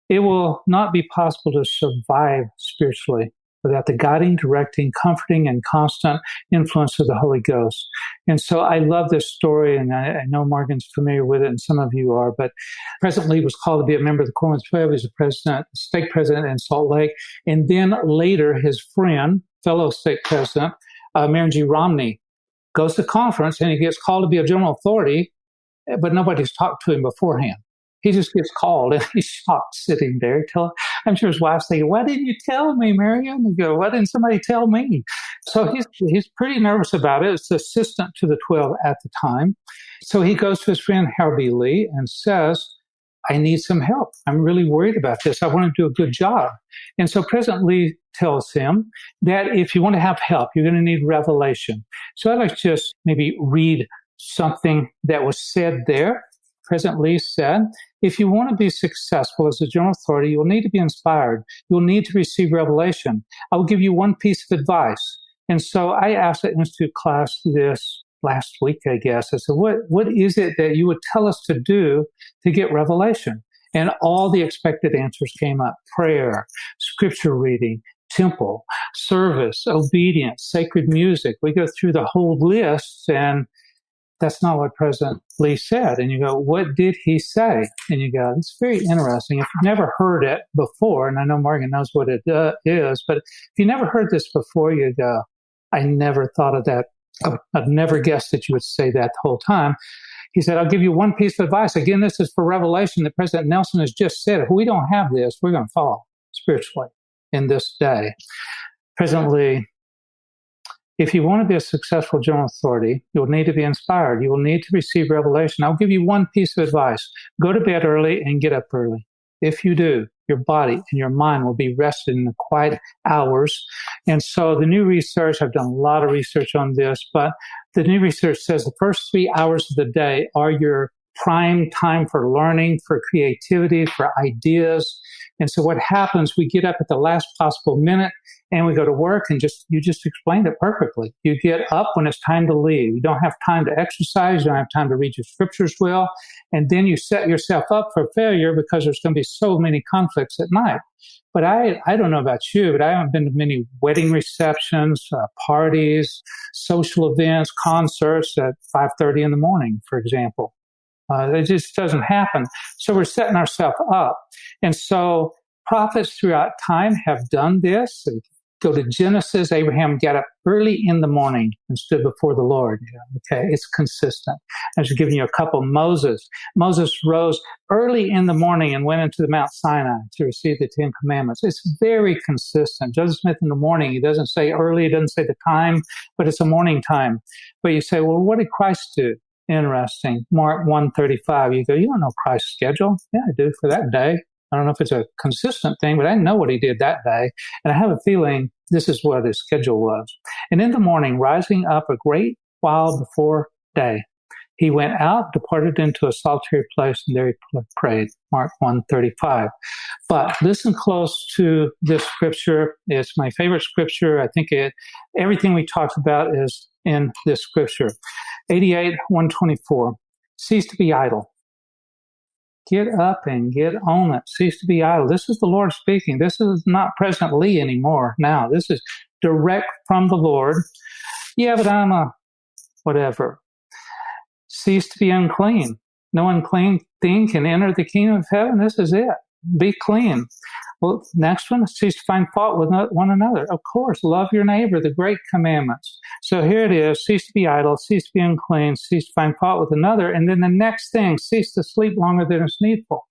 it will not be possible to survive spiritually without the guiding, directing, comforting, and constant influence of the Holy Ghost. And so I love this story, and I know Morgan's familiar with it, and some of you are, but President Lee was called to be a member of the Quorum of 12. He was a stake president in Salt Lake. And then later, his friend, fellow stake president, Marion G. Romney, goes to conference, and he gets called to be a general authority, but nobody's talked to him beforehand. He just gets called, and he's shocked sitting there. I'm sure his wife's thinking, "Why didn't you tell me, Marion?" He goes, "Why didn't somebody tell me?" So he's pretty nervous about it. It's the assistant to the 12 at the time. So he goes to his friend Harold B. Lee and says, "I need some help. I'm really worried about this. I want to do a good job." And so President Lee tells him that if you want to have help, you're going to need revelation. So I'd like to just maybe read something that was said there. President Lee said, "If you want to be successful as a general authority, you'll need to be inspired. You'll need to receive revelation. I will give you one piece of advice." And so I asked the Institute class this last week, I guess. I said, what is it that you would tell us to do to get revelation? And all the expected answers came up: prayer, scripture reading, temple, service, obedience, sacred music. We go through the whole list, and that's not what President Lee said. And you go, what did he say? And you go, it's very interesting. If you've never heard it before, and I know Morgan knows what it is, but if you never heard this before, you go, I never thought of that. I've never guessed that you would say that the whole time. He said, I'll give you one piece of advice. Again, this is for revelation that President Nelson has just said. If we don't have this, we're going to fall spiritually in this day. President Lee, if you want to be a successful general authority, you'll need to be inspired. You will need to receive revelation. I'll give you one piece of advice. Go to bed early and get up early. If you do, your body and your mind will be rested in the quiet hours. And so the new research, I've done a lot of research on this, but the new research says the first 3 hours of the day are your prime time for learning, for creativity, for ideas. And so what happens, we get up at the last possible minute and we go to work, and you just explained it perfectly. You get up when it's time to leave. You don't have time to exercise. You don't have time to read your scriptures well. And then you set yourself up for failure because there's going to be so many conflicts at night. But I don't know about you, but I haven't been to many wedding receptions, parties, social events, concerts at 5:30 in the morning, for example. It just doesn't happen. So we're setting ourselves up. And so prophets throughout time have done this. Go to Genesis. Abraham got up early in the morning and stood before the Lord. Okay, it's consistent. I'm just giving you a couple. Moses rose early in the morning and went into the Mount Sinai to receive the 10 Commandments. It's very consistent. Joseph Smith in the morning, he doesn't say early, he doesn't say the time, but it's a morning time. But you say, well, what did Christ do? Interesting. Mark 1:35. You go, you don't know Christ's schedule. Yeah, I do for that day. I don't know if it's a consistent thing, but I know what he did that day. And I have a feeling this is what his schedule was. And in the morning, rising up a great while before day, he went out, departed into a solitary place, and there he prayed. Mark 1:35. But listen close to this scripture. It's my favorite scripture. I think everything we talked about is in this scripture. 88:124. Cease to be idle. Get up and get on it. Cease to be idle. This is the Lord speaking. This is not President Lee anymore. Now, this is direct from the Lord. Yeah, but I'm a whatever. Cease to be unclean. No unclean thing can enter the kingdom of heaven. This is it. Be clean. Well, next one, cease to find fault with one another. Of course, love your neighbor, the great commandments. So here it is, cease to be idle, cease to be unclean, cease to find fault with another. And then the next thing, cease to sleep longer than is needful.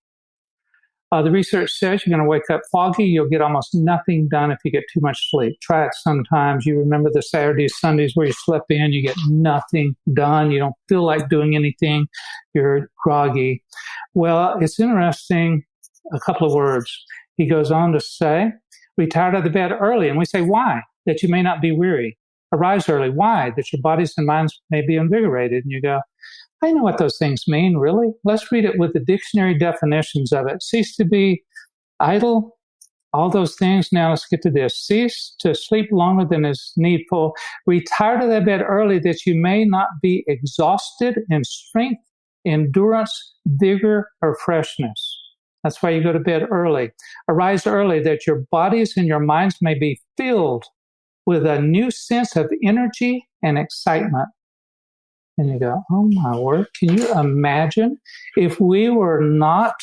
The research says you're going to wake up foggy. You'll get almost nothing done if you get too much sleep. Try it sometimes. You remember the Saturdays, Sundays where you slept in, you get nothing done. You don't feel like doing anything. You're groggy. Well, it's interesting. A couple of words. He goes on to say, retire out of the bed early. And we say, why? That you may not be weary. Arise early. Why? That your bodies and minds may be invigorated. And you go, I know what those things mean, really. Let's read it with the dictionary definitions of it. Cease to be idle, all those things. Now let's get to this. Cease to sleep longer than is needful. Retire to the bed early that you may not be exhausted in strength, endurance, vigor, or freshness. That's why you go to bed early. Arise early that your bodies and your minds may be filled with a new sense of energy and excitement. And you go, oh my word, can you imagine if we were not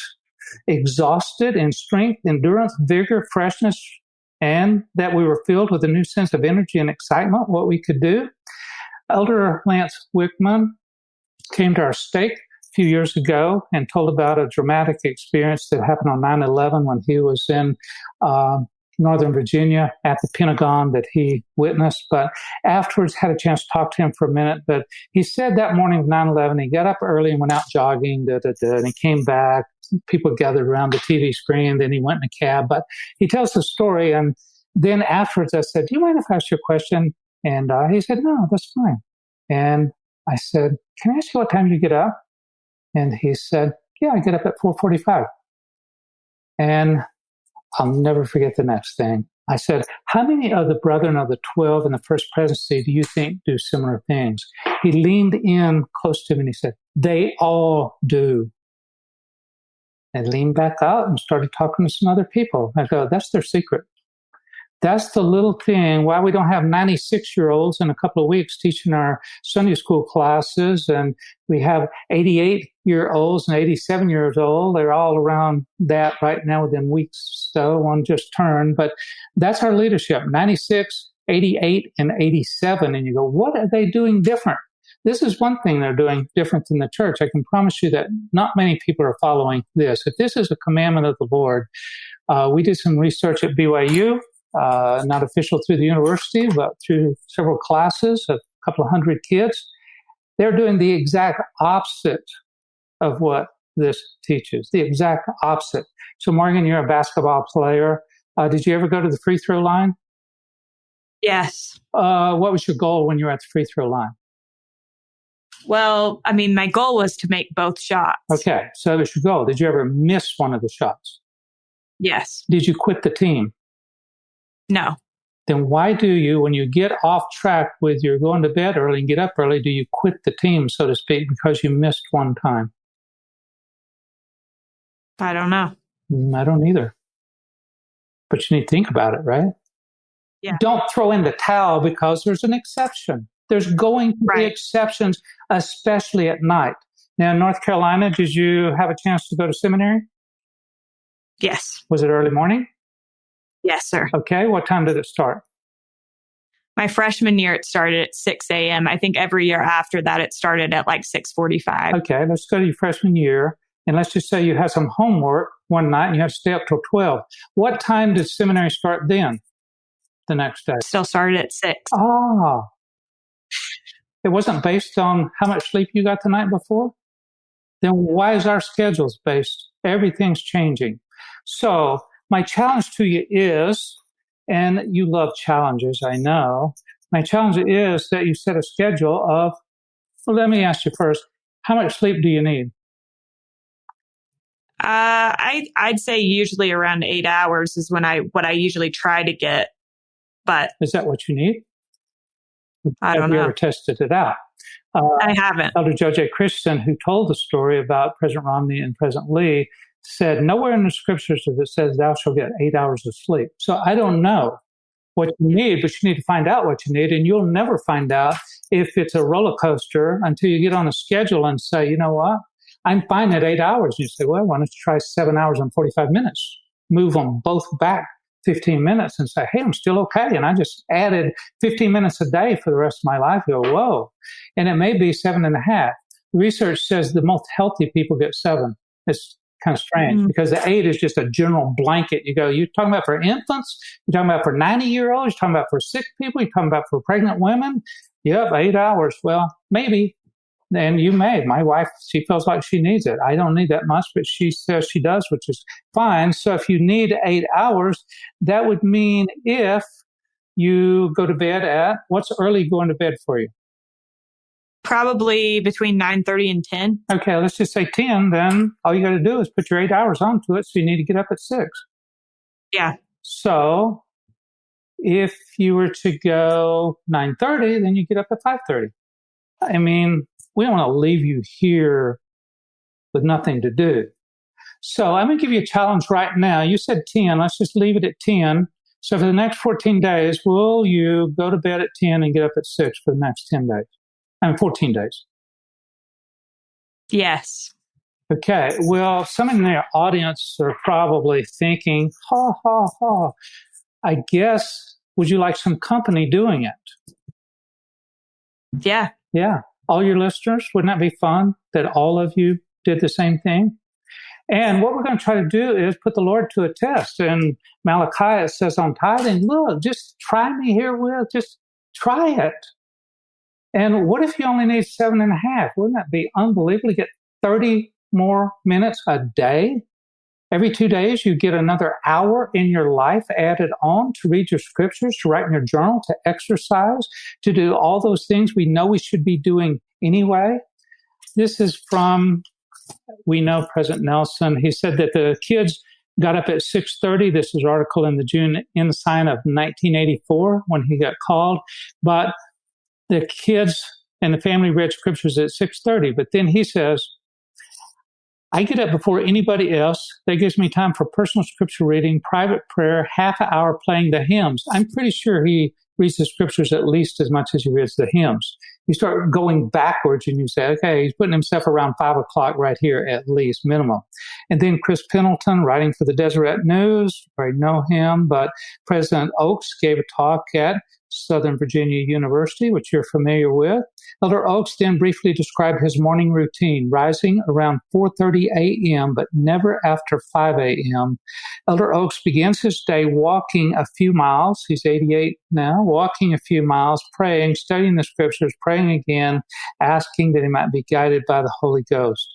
exhausted in strength, endurance, vigor, freshness, and that we were filled with a new sense of energy and excitement, what we could do? Elder Lance Wickman came to our stake a few years ago and told about a dramatic experience that happened on 9/11 when he was in Northern Virginia at the Pentagon that he witnessed, but afterwards had a chance to talk to him for a minute. But he said that morning of 9/11, he got up early and went out jogging, and he came back. People gathered around the TV screen. Then he went in a cab. But he tells the story, and then afterwards I said, do you mind if I ask you a question? And he said, no, that's fine. And I said, can I ask you what time you get up? And he said, yeah, I get up at 4:45. And I'll never forget the next thing. I said, how many of the brethren of the 12 in the first presidency do you think do similar things? He leaned in close to me and he said, they all do. And leaned back out and started talking to some other people. I go, that's their secret. That's the little thing why we don't have 96-year-olds in a couple of weeks teaching our Sunday school classes, and we have 88-year-olds and 87-years-old. They're all around that right now within weeks. So one just turned, but that's our leadership, 96, 88, and 87. And you go, what are they doing different? This is one thing they're doing different than the church. I can promise you that not many people are following this. If this is a commandment of the Lord, we did some research at BYU. Not official through the university, but through several classes, a couple of hundred kids. They're doing the exact opposite of what this teaches, the exact opposite. So, Morgan, you're a basketball player. Did you ever go to the free throw line? Yes. What was your goal when you were at the free throw line? Well, I mean, my goal was to make both shots. Okay, so that was your goal. Did you ever miss one of the shots? Yes. Did you quit the team? No. Then why do you, when you get off track with your going to bed early and get up early, do you quit the team, so to speak, because you missed one time? I don't know. I don't either. But you need to think about it, right? Yeah. Don't throw in the towel because there's an exception. There's going to be exceptions, especially at night. Now, in North Carolina, did you have a chance to go to seminary? Yes. Was it early morning? Yes, sir. Okay. What time did it start? My freshman year, it started at 6 a.m. I think every year after that, it started at like 6:45. Okay. Let's go to your freshman year. And let's just say you had some homework one night and you had to stay up till 12. What time did seminary start then? The next day? Still started at 6. Ah. It wasn't based on how much sleep you got the night before? Then why is our schedules based? Everything's changing. So my challenge to you is, and you love challenges, I know. My challenge is that you set a schedule of, well, let me ask you first, how much sleep do you need? I'd say usually around 8 hours is what I usually try to get. But is that what you need? I don't know. Have you ever tested it out? I haven't. Elder Joe J. Christian, who told the story about President Romney and President Lee, said, nowhere in the scriptures does it says thou shalt get 8 hours of sleep. So I don't know what you need, but you need to find out what you need. And you'll never find out if it's a roller coaster until you get on a schedule and say, you know what? I'm fine at 8 hours. You say, well, why don't you try 7 hours and 45 minutes? Move them both back 15 minutes and say, hey, I'm still okay. And I just added 15 minutes a day for the rest of my life. You go, whoa. And it may be 7.5. Research says the most healthy people get 7. It's kind of strange because the 8 is just a general blanket. You go, you're talking about for infants? You're talking about for 90-year-olds? You're talking about for sick people? You're talking about for pregnant women? Yep, 8 hours. Well, maybe. And you may. My wife, she feels like she needs it. I don't need that much, but she says she does, which is fine. So if you need 8 hours, that would mean if you go to bed at, what's early going to bed for you? Probably between 9:30 and 10. Okay, let's just say 10. Then all you got to do is put your 8 hours onto it. So you need to get up at 6. Yeah. So if you were to go 9:30, then you get up at 5:30. I mean, we don't want to leave you here with nothing to do. So I'm going to give you a challenge right now. You said 10. Let's just leave it at 10. So for the next 14 days, will you go to bed at 10 and get up at 6 for the next 10 days? 14 days. Yes. Okay. Well, some in the audience are probably thinking, ha, ha, ha. I guess, would you like some company doing it? Yeah. Yeah. All your listeners, wouldn't that be fun that all of you did the same thing? And what we're going to try to do is put the Lord to a test. And Malachi says on tithing, look, just try me herewith. Just try it. And what if you only need 7.5? Wouldn't that be unbelievable to get 30 more minutes a day? Every 2 days, you get another hour in your life added on to read your scriptures, to write in your journal, to exercise, to do all those things we know we should be doing anyway. This is from, we know President Nelson. He said that the kids got up at 6:30. This is an article in the June Ensign of 1984 when he got called. But the kids and the family read scriptures at 6:30. But then he says, I get up before anybody else. That gives me time for personal scripture reading, private prayer, half an hour playing the hymns. I'm pretty sure he reads the scriptures at least as much as he reads the hymns. You start going backwards and you say, okay, he's putting himself around 5 o'clock right here at least, minimum. And then Chris Pendleton, writing for the Deseret News, I know him, but President Oaks gave a talk at Southern Virginia University, which you're familiar with. Elder Oaks then briefly described his morning routine, rising around 4:30 a.m., but never after 5 a.m. Elder Oaks begins his day walking a few miles. He's 88 now, walking a few miles, praying, studying the scriptures, praying again, asking that he might be guided by the Holy Ghost.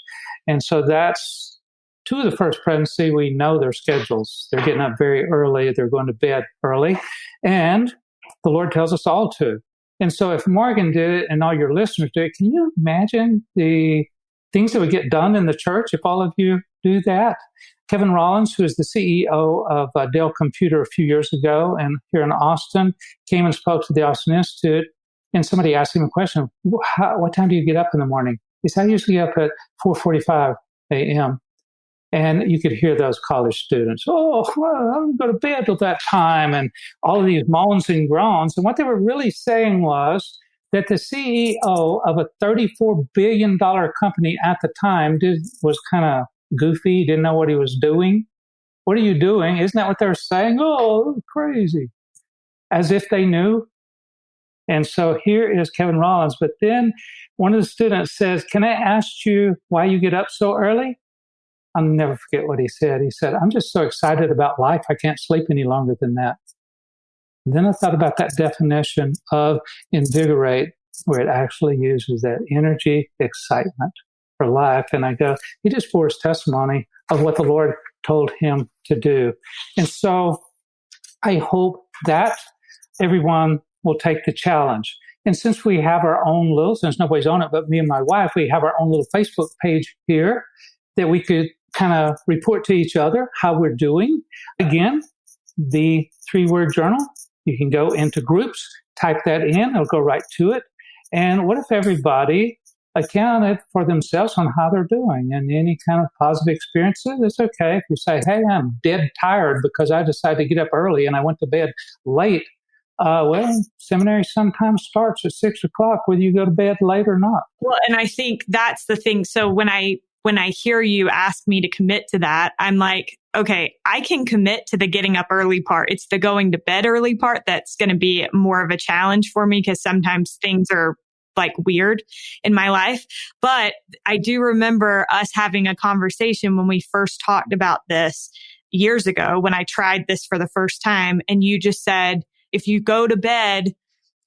And so that's two of the first presidency. We know their schedules. They're getting up very early. They're going to bed early. And the Lord tells us all to. And so if Morgan did it and all your listeners did it, can you imagine the things that would get done in the church if all of you do that? Kevin Rollins, who is the CEO of Dell Computer a few years ago and here in Austin, came and spoke to the Austin Institute. And somebody asked him a question, what time do you get up in the morning? He said, I usually get up at 4:45 a.m. And you could hear those college students, oh, well, I don't go to bed till that time, and all of these moans and groans. And what they were really saying was that the CEO of a $34 billion company at the time was kind of goofy, didn't know what he was doing. What are you doing? Isn't that what they were saying? Oh, crazy. As if they knew. And so here is Kevin Rollins. But then one of the students says, can I ask you why you get up so early? I'll never forget what he said. He said, I'm just so excited about life, I can't sleep any longer than that. And then I thought about that definition of invigorate. where it actually uses that energy, excitement for life. And I go, he just bore his testimony of what the Lord told him to do. And so I hope that everyone will take the challenge. And since we have our own little, since nobody's on it but me and my wife, we have our own little Facebook page here that we could kind of report to each other how we're doing. Again, the 3-word journal, you can go into groups, type that in, it'll go right to it. And what if everybody accounted for themselves on how they're doing and any kind of positive experiences? It's okay if you say, hey, I'm dead tired because I decided to get up early and I went to bed late. Well, seminary sometimes starts at 6 o'clock, whether you go to bed late or not. Well, and I think that's the thing. So when I hear you ask me to commit to that, I'm like, okay, I can commit to the getting up early part. It's the going to bed early part that's going to be more of a challenge for me because sometimes things are like weird in my life. But I do remember us having a conversation when we first talked about this years ago when I tried this for the first time. And you just said, if you go to bed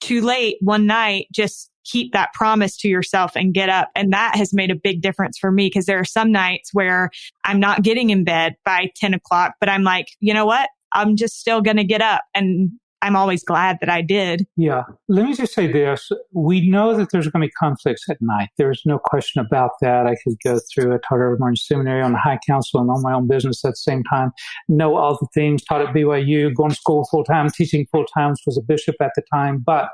too late one night, just keep that promise to yourself and get up. And that has made a big difference for me because there are some nights where I'm not getting in bed by 10 o'clock, but I'm like, you know what? I'm just still going to get up. And I'm always glad that I did. Yeah. Let me just say this. We know that there's going to be conflicts at night. There's no question about that. I could go through a taught every morning seminary on the high council and on my own business at the same time, know all the things, taught at BYU, going to school full time, teaching full time, was a bishop at the time. But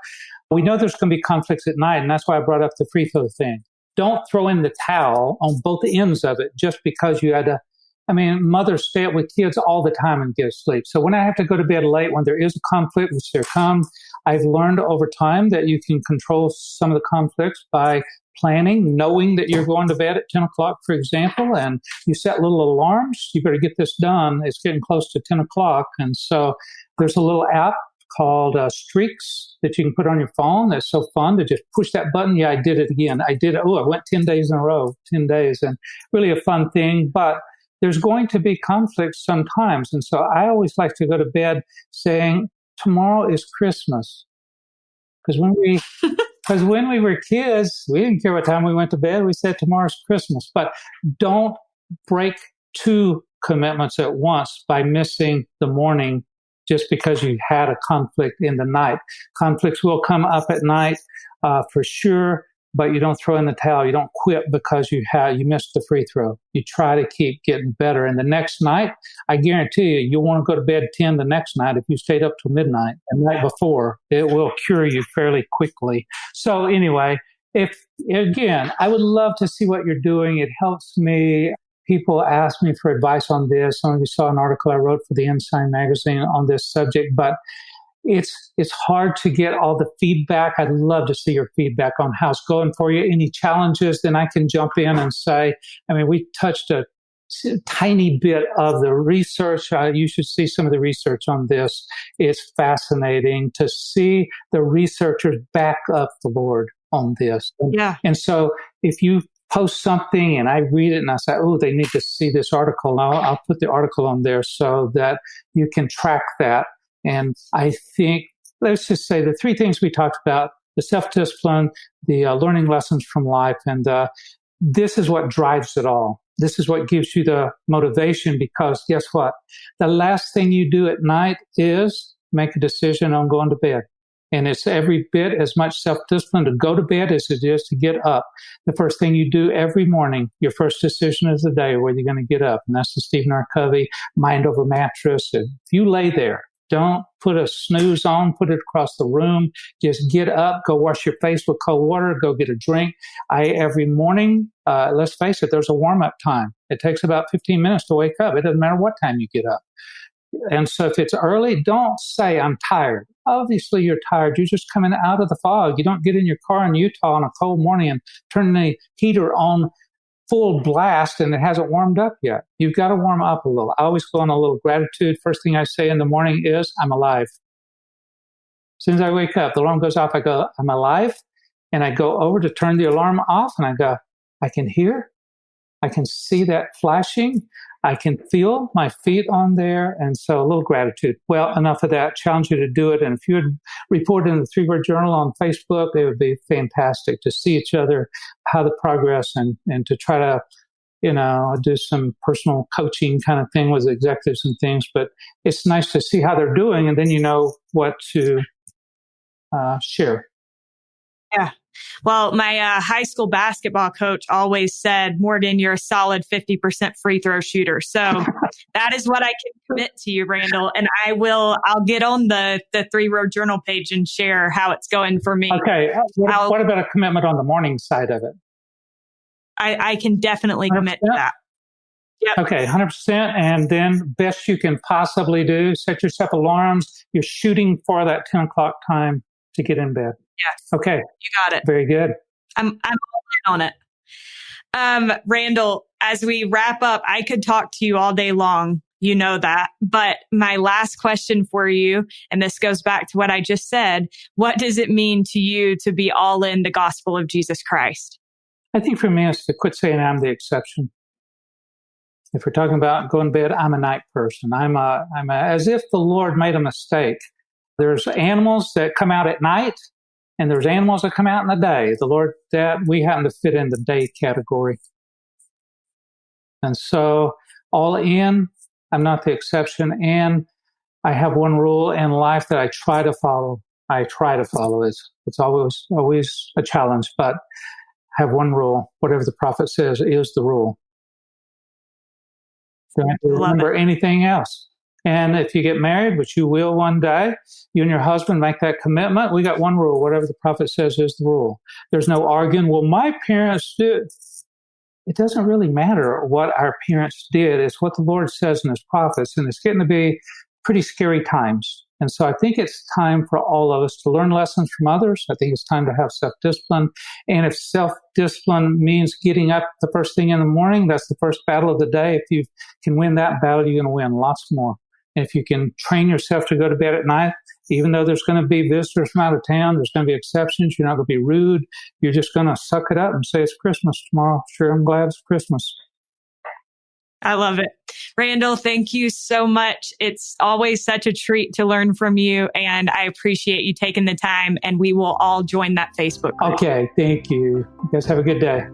we know there's going to be conflicts at night. And that's why I brought up the free throw thing. Don't throw in the towel on both ends of it just because you had to. Mothers stay up with kids all the time and get sleep. So when I have to go to bed late, when there is a conflict, which there comes, I've learned over time that you can control some of the conflicts by planning, knowing that you're going to bed at 10 o'clock, for example, and you set little alarms. You better get this done. It's getting close to 10 o'clock. And so there's a little app called Streaks that you can put on your phone. That's so fun to just push that button. Yeah, I did it again. I went 10 days in a row, 10 days, and really a fun thing. But there's going to be conflicts sometimes. And so I always like to go to bed saying, tomorrow is Christmas. Because when we were kids, we didn't care what time we went to bed. We said tomorrow's Christmas. But don't break 2 commitments at once by missing the morning just because you had a conflict in the night. Conflicts will come up at night for sure. But you don't throw in the towel. You don't quit because you missed the free throw. You try to keep getting better. And the next night, I guarantee you'll want to go to bed 10 the next night if you stayed up till midnight. The night before, it will cure you fairly quickly. So anyway, I would love to see what you're doing. It helps me. People ask me for advice on this. Some of you saw an article I wrote for the Ensign magazine on this subject, but it's hard to get all the feedback. I'd love to see your feedback on how it's going for you. Any challenges, then I can jump in and say, we touched a tiny bit of the research. You should see some of the research on this. It's fascinating to see the researchers back up the Lord on this. Yeah. And so if you post something and I read it and I say, oh, they need to see this article, I'll put the article on there so that you can track that. And I think, let's just say the 3 things we talked about, the self-discipline, the learning lessons from life, and this is what drives it all. This is what gives you the motivation because guess what? The last thing you do at night is make a decision on going to bed. And it's every bit as much self-discipline to go to bed as it is to get up. The first thing you do every morning, your first decision of the day, whether you're going to get up. And that's the Stephen R. Covey, mind over mattress. And if you lay there, don't put a snooze on, put it across the room. Just get up, go wash your face with cold water, go get a drink. Every morning, let's face it, there's a warm-up time. It takes about 15 minutes to wake up. It doesn't matter what time you get up. And so if it's early, don't say, I'm tired. Obviously, you're tired. You're just coming out of the fog. You don't get in your car in Utah on a cold morning and turn the heater on full blast and it hasn't warmed up yet. You've got to warm up a little. I always go on a little gratitude. First thing I say in the morning is, I'm alive. As soon as I wake up, the alarm goes off, I go, I'm alive. And I go over to turn the alarm off and I go, I can hear, I can see that flashing. I can feel my feet on there. And so a little gratitude. Well, enough of that. Challenge you to do it. And if you would report in the 3-Word Journal on Facebook, it would be fantastic to see each other, how the progress, and to try to, do some personal coaching kind of thing with executives and things. But it's nice to see how they're doing, and then you know what to share. Yeah. Well, my high school basketball coach always said, Morgan, you're a solid 50% free throw shooter. So that is what I can commit to you, Randal. And I'll get on the 3-Word Journal page and share how it's going for me. Okay. What about a commitment on the morning side of it? I can definitely 100%? Commit to that. Yep. Okay, 100%. And then best you can possibly do, set yourself alarms. You're shooting for that 10 o'clock time to get in bed. Yes. Okay. You got it. Very good. I'm all in on it. Randal, as we wrap up, I could talk to you all day long. You know that. But my last question for you, and this goes back to what I just said, what does it mean to you to be all in the gospel of Jesus Christ? I think for me, it's to quit saying I'm the exception. If we're talking about going to bed, I'm a night person. I'm as if the Lord made a mistake. There's animals that come out at night, and there's animals that come out in the day. The Lord, that we happen to fit in the day category. And so all in, I'm not the exception. And I have one rule in life that I try to follow. It's always a challenge, but I have one rule. Whatever the prophet says is the rule. Don't have to remember anything else. And if you get married, which you will one day, you and your husband make that commitment. We got one rule. Whatever the prophet says is the rule. There's no arguing. Well, my parents did. It doesn't really matter what our parents did. It's what the Lord says in his prophets. And it's getting to be pretty scary times. And so I think it's time for all of us to learn lessons from others. I think it's time to have self-discipline. And if self-discipline means getting up the first thing in the morning, that's the first battle of the day. If you can win that battle, you're going to win lots more. And if you can train yourself to go to bed at night, even though there's going to be visitors from out of town, there's going to be exceptions. You're not going to be rude. You're just going to suck it up and say it's Christmas tomorrow. Sure, I'm glad it's Christmas. I love it. Randal, thank you so much. It's always such a treat to learn from you, and I appreciate you taking the time, and we will all join that Facebook group. Okay, thank you. You guys have a good day.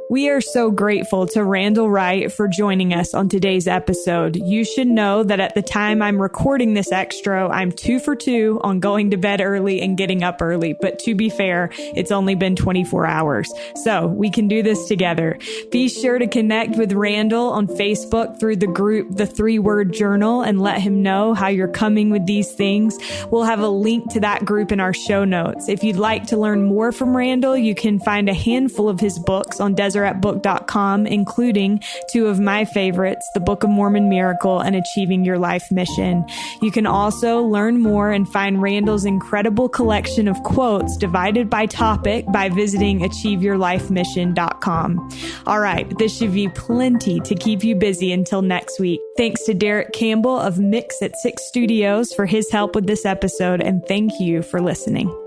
We are so grateful to Randal Wright for joining us on today's episode. You should know that at the time I'm recording this extra, I'm 2 for 2 on going to bed early and getting up early. But to be fair, it's only been 24 hours. So we can do this together. Be sure to connect with Randal on Facebook through the group, The 3-Word Journal, and let him know how you're coming with these things. We'll have a link to that group in our show notes. If you'd like to learn more from Randal, you can find a handful of his books on DeseretBook.com, including 2 of my favorites, The Book of Mormon Miracle and Achieving Your Life Mission. You can also learn more and find Randal's incredible collection of quotes divided by topic by visiting AchieveYourLifeMission.com. All right, this should be plenty to keep you busy until next week. Thanks to Derek Campbell of Mix at 6 Studios for his help with this episode, and thank you for listening.